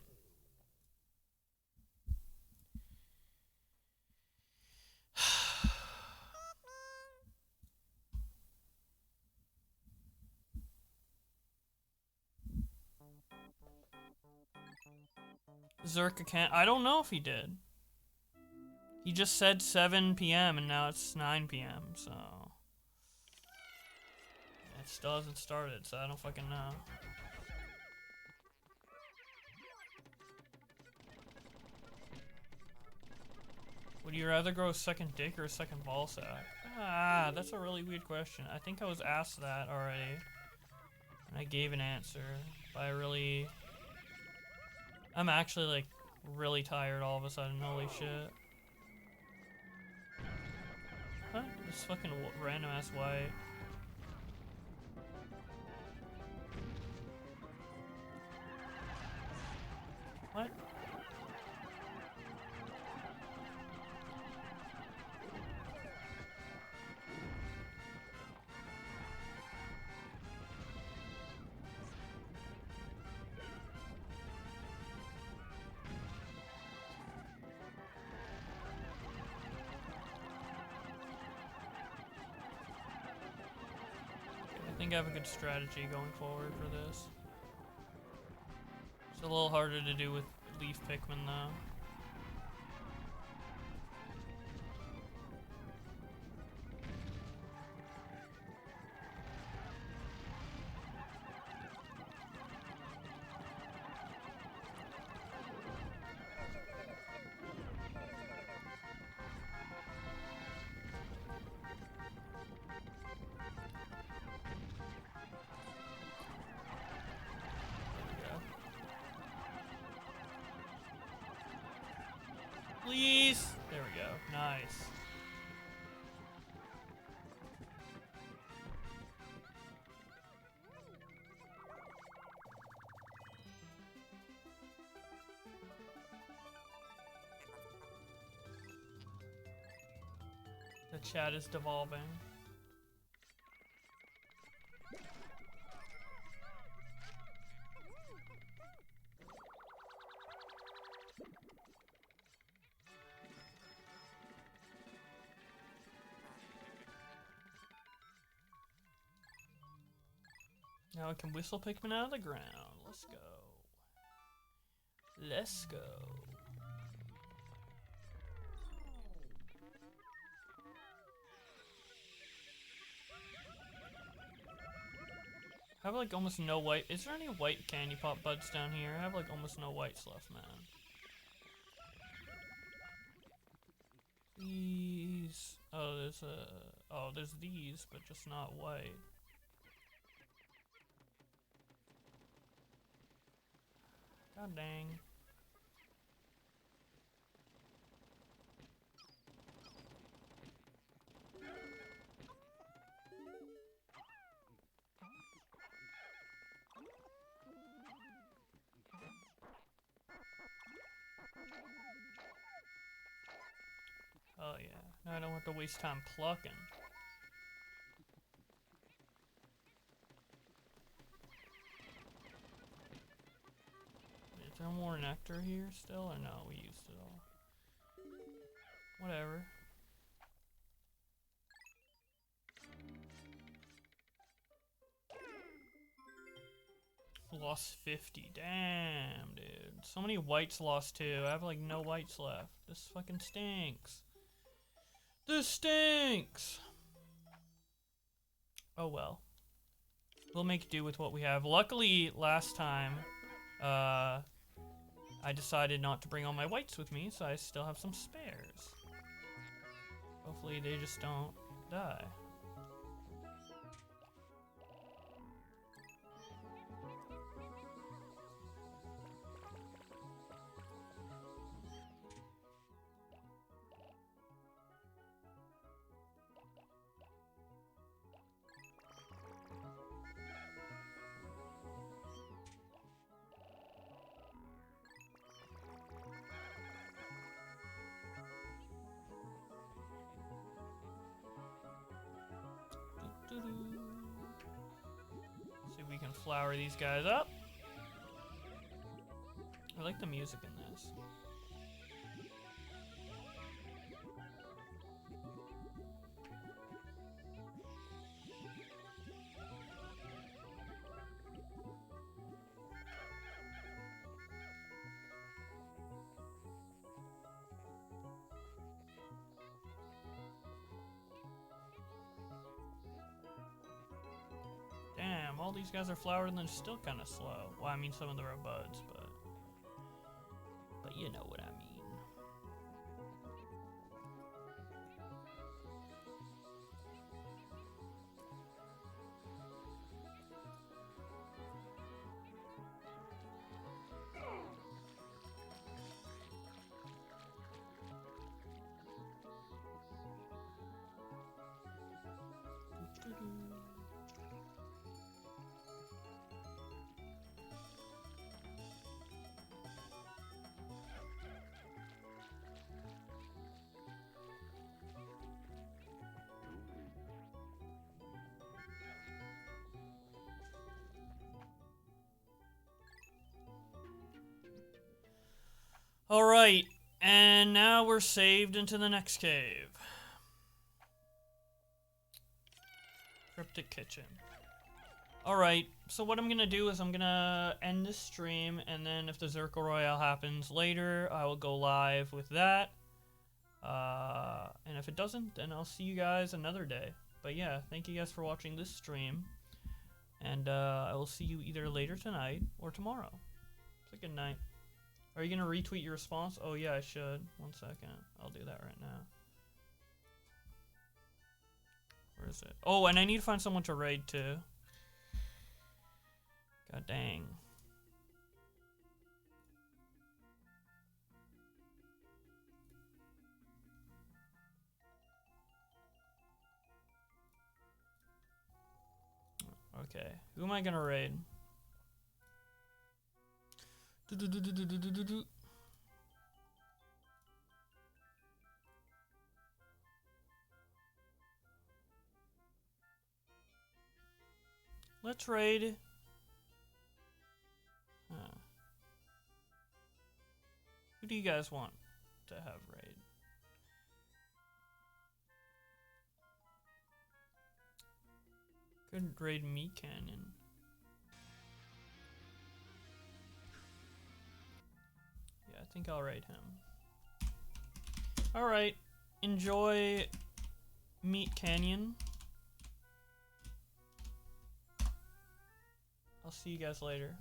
Zherka can't. I don't know if he did. He just said 7 p.m. and now it's 9 p.m. So it still hasn't started. So I don't fucking know. Would you rather grow a second dick or a second ball sack? Ah, that's a really weird question. I think I was asked that already. And I gave an answer. But I'm actually like really tired all of a sudden. Holy shit. Huh? This fucking random ass white. What? I think I have a good strategy going forward for this. It's a little harder to do with Leaf Pikmin though. Nice. The chat is devolving. Now I can whistle Pikmin out of the ground. Let's go. Let's go. I have like almost no white. Is there any white candy pop buds down here? I have like almost no whites left, man. These. Oh, there's a. Oh, there's these, but just not white. God dang. Oh yeah. Now I don't have to waste time plucking. Is there more nectar here still, or no? We used it all. Whatever. Lost 50. Damn, dude. So many whites lost too. I have like no whites left. This fucking stinks. This stinks! Oh well. We'll make do with what we have. Luckily, last time, I decided not to bring all my whites with me, so I still have some spares. Hopefully they just don't die. See if we can flower these guys up. I like the music in this. Damn, all these guys are flowered and they're still kind of slow. Well, I mean, some of them are buds, but you know what I mean. Alright, and now we're saved into the next cave. Cryptic Kitchen. Alright, so what I'm gonna do is I'm gonna end this stream, and then if the zherka royale happens later, I will go live with that. And if it doesn't, then I'll see you guys another day. But yeah, thank you guys for watching this stream. And I will see you either later tonight or tomorrow. So good night. Are you gonna retweet your response? Oh yeah, I should. 1 second. I'll do that right now. Where is it? Oh, and I need to find someone to raid too. God dang. Okay, who am I gonna raid? Do-do-do-do-do-do-do-do. Let's raid. Who do you guys want to have raid? Could raid me Canyon. Yeah, I think I'll raid him. Alright. Enjoy Meat Canyon. I'll see you guys later.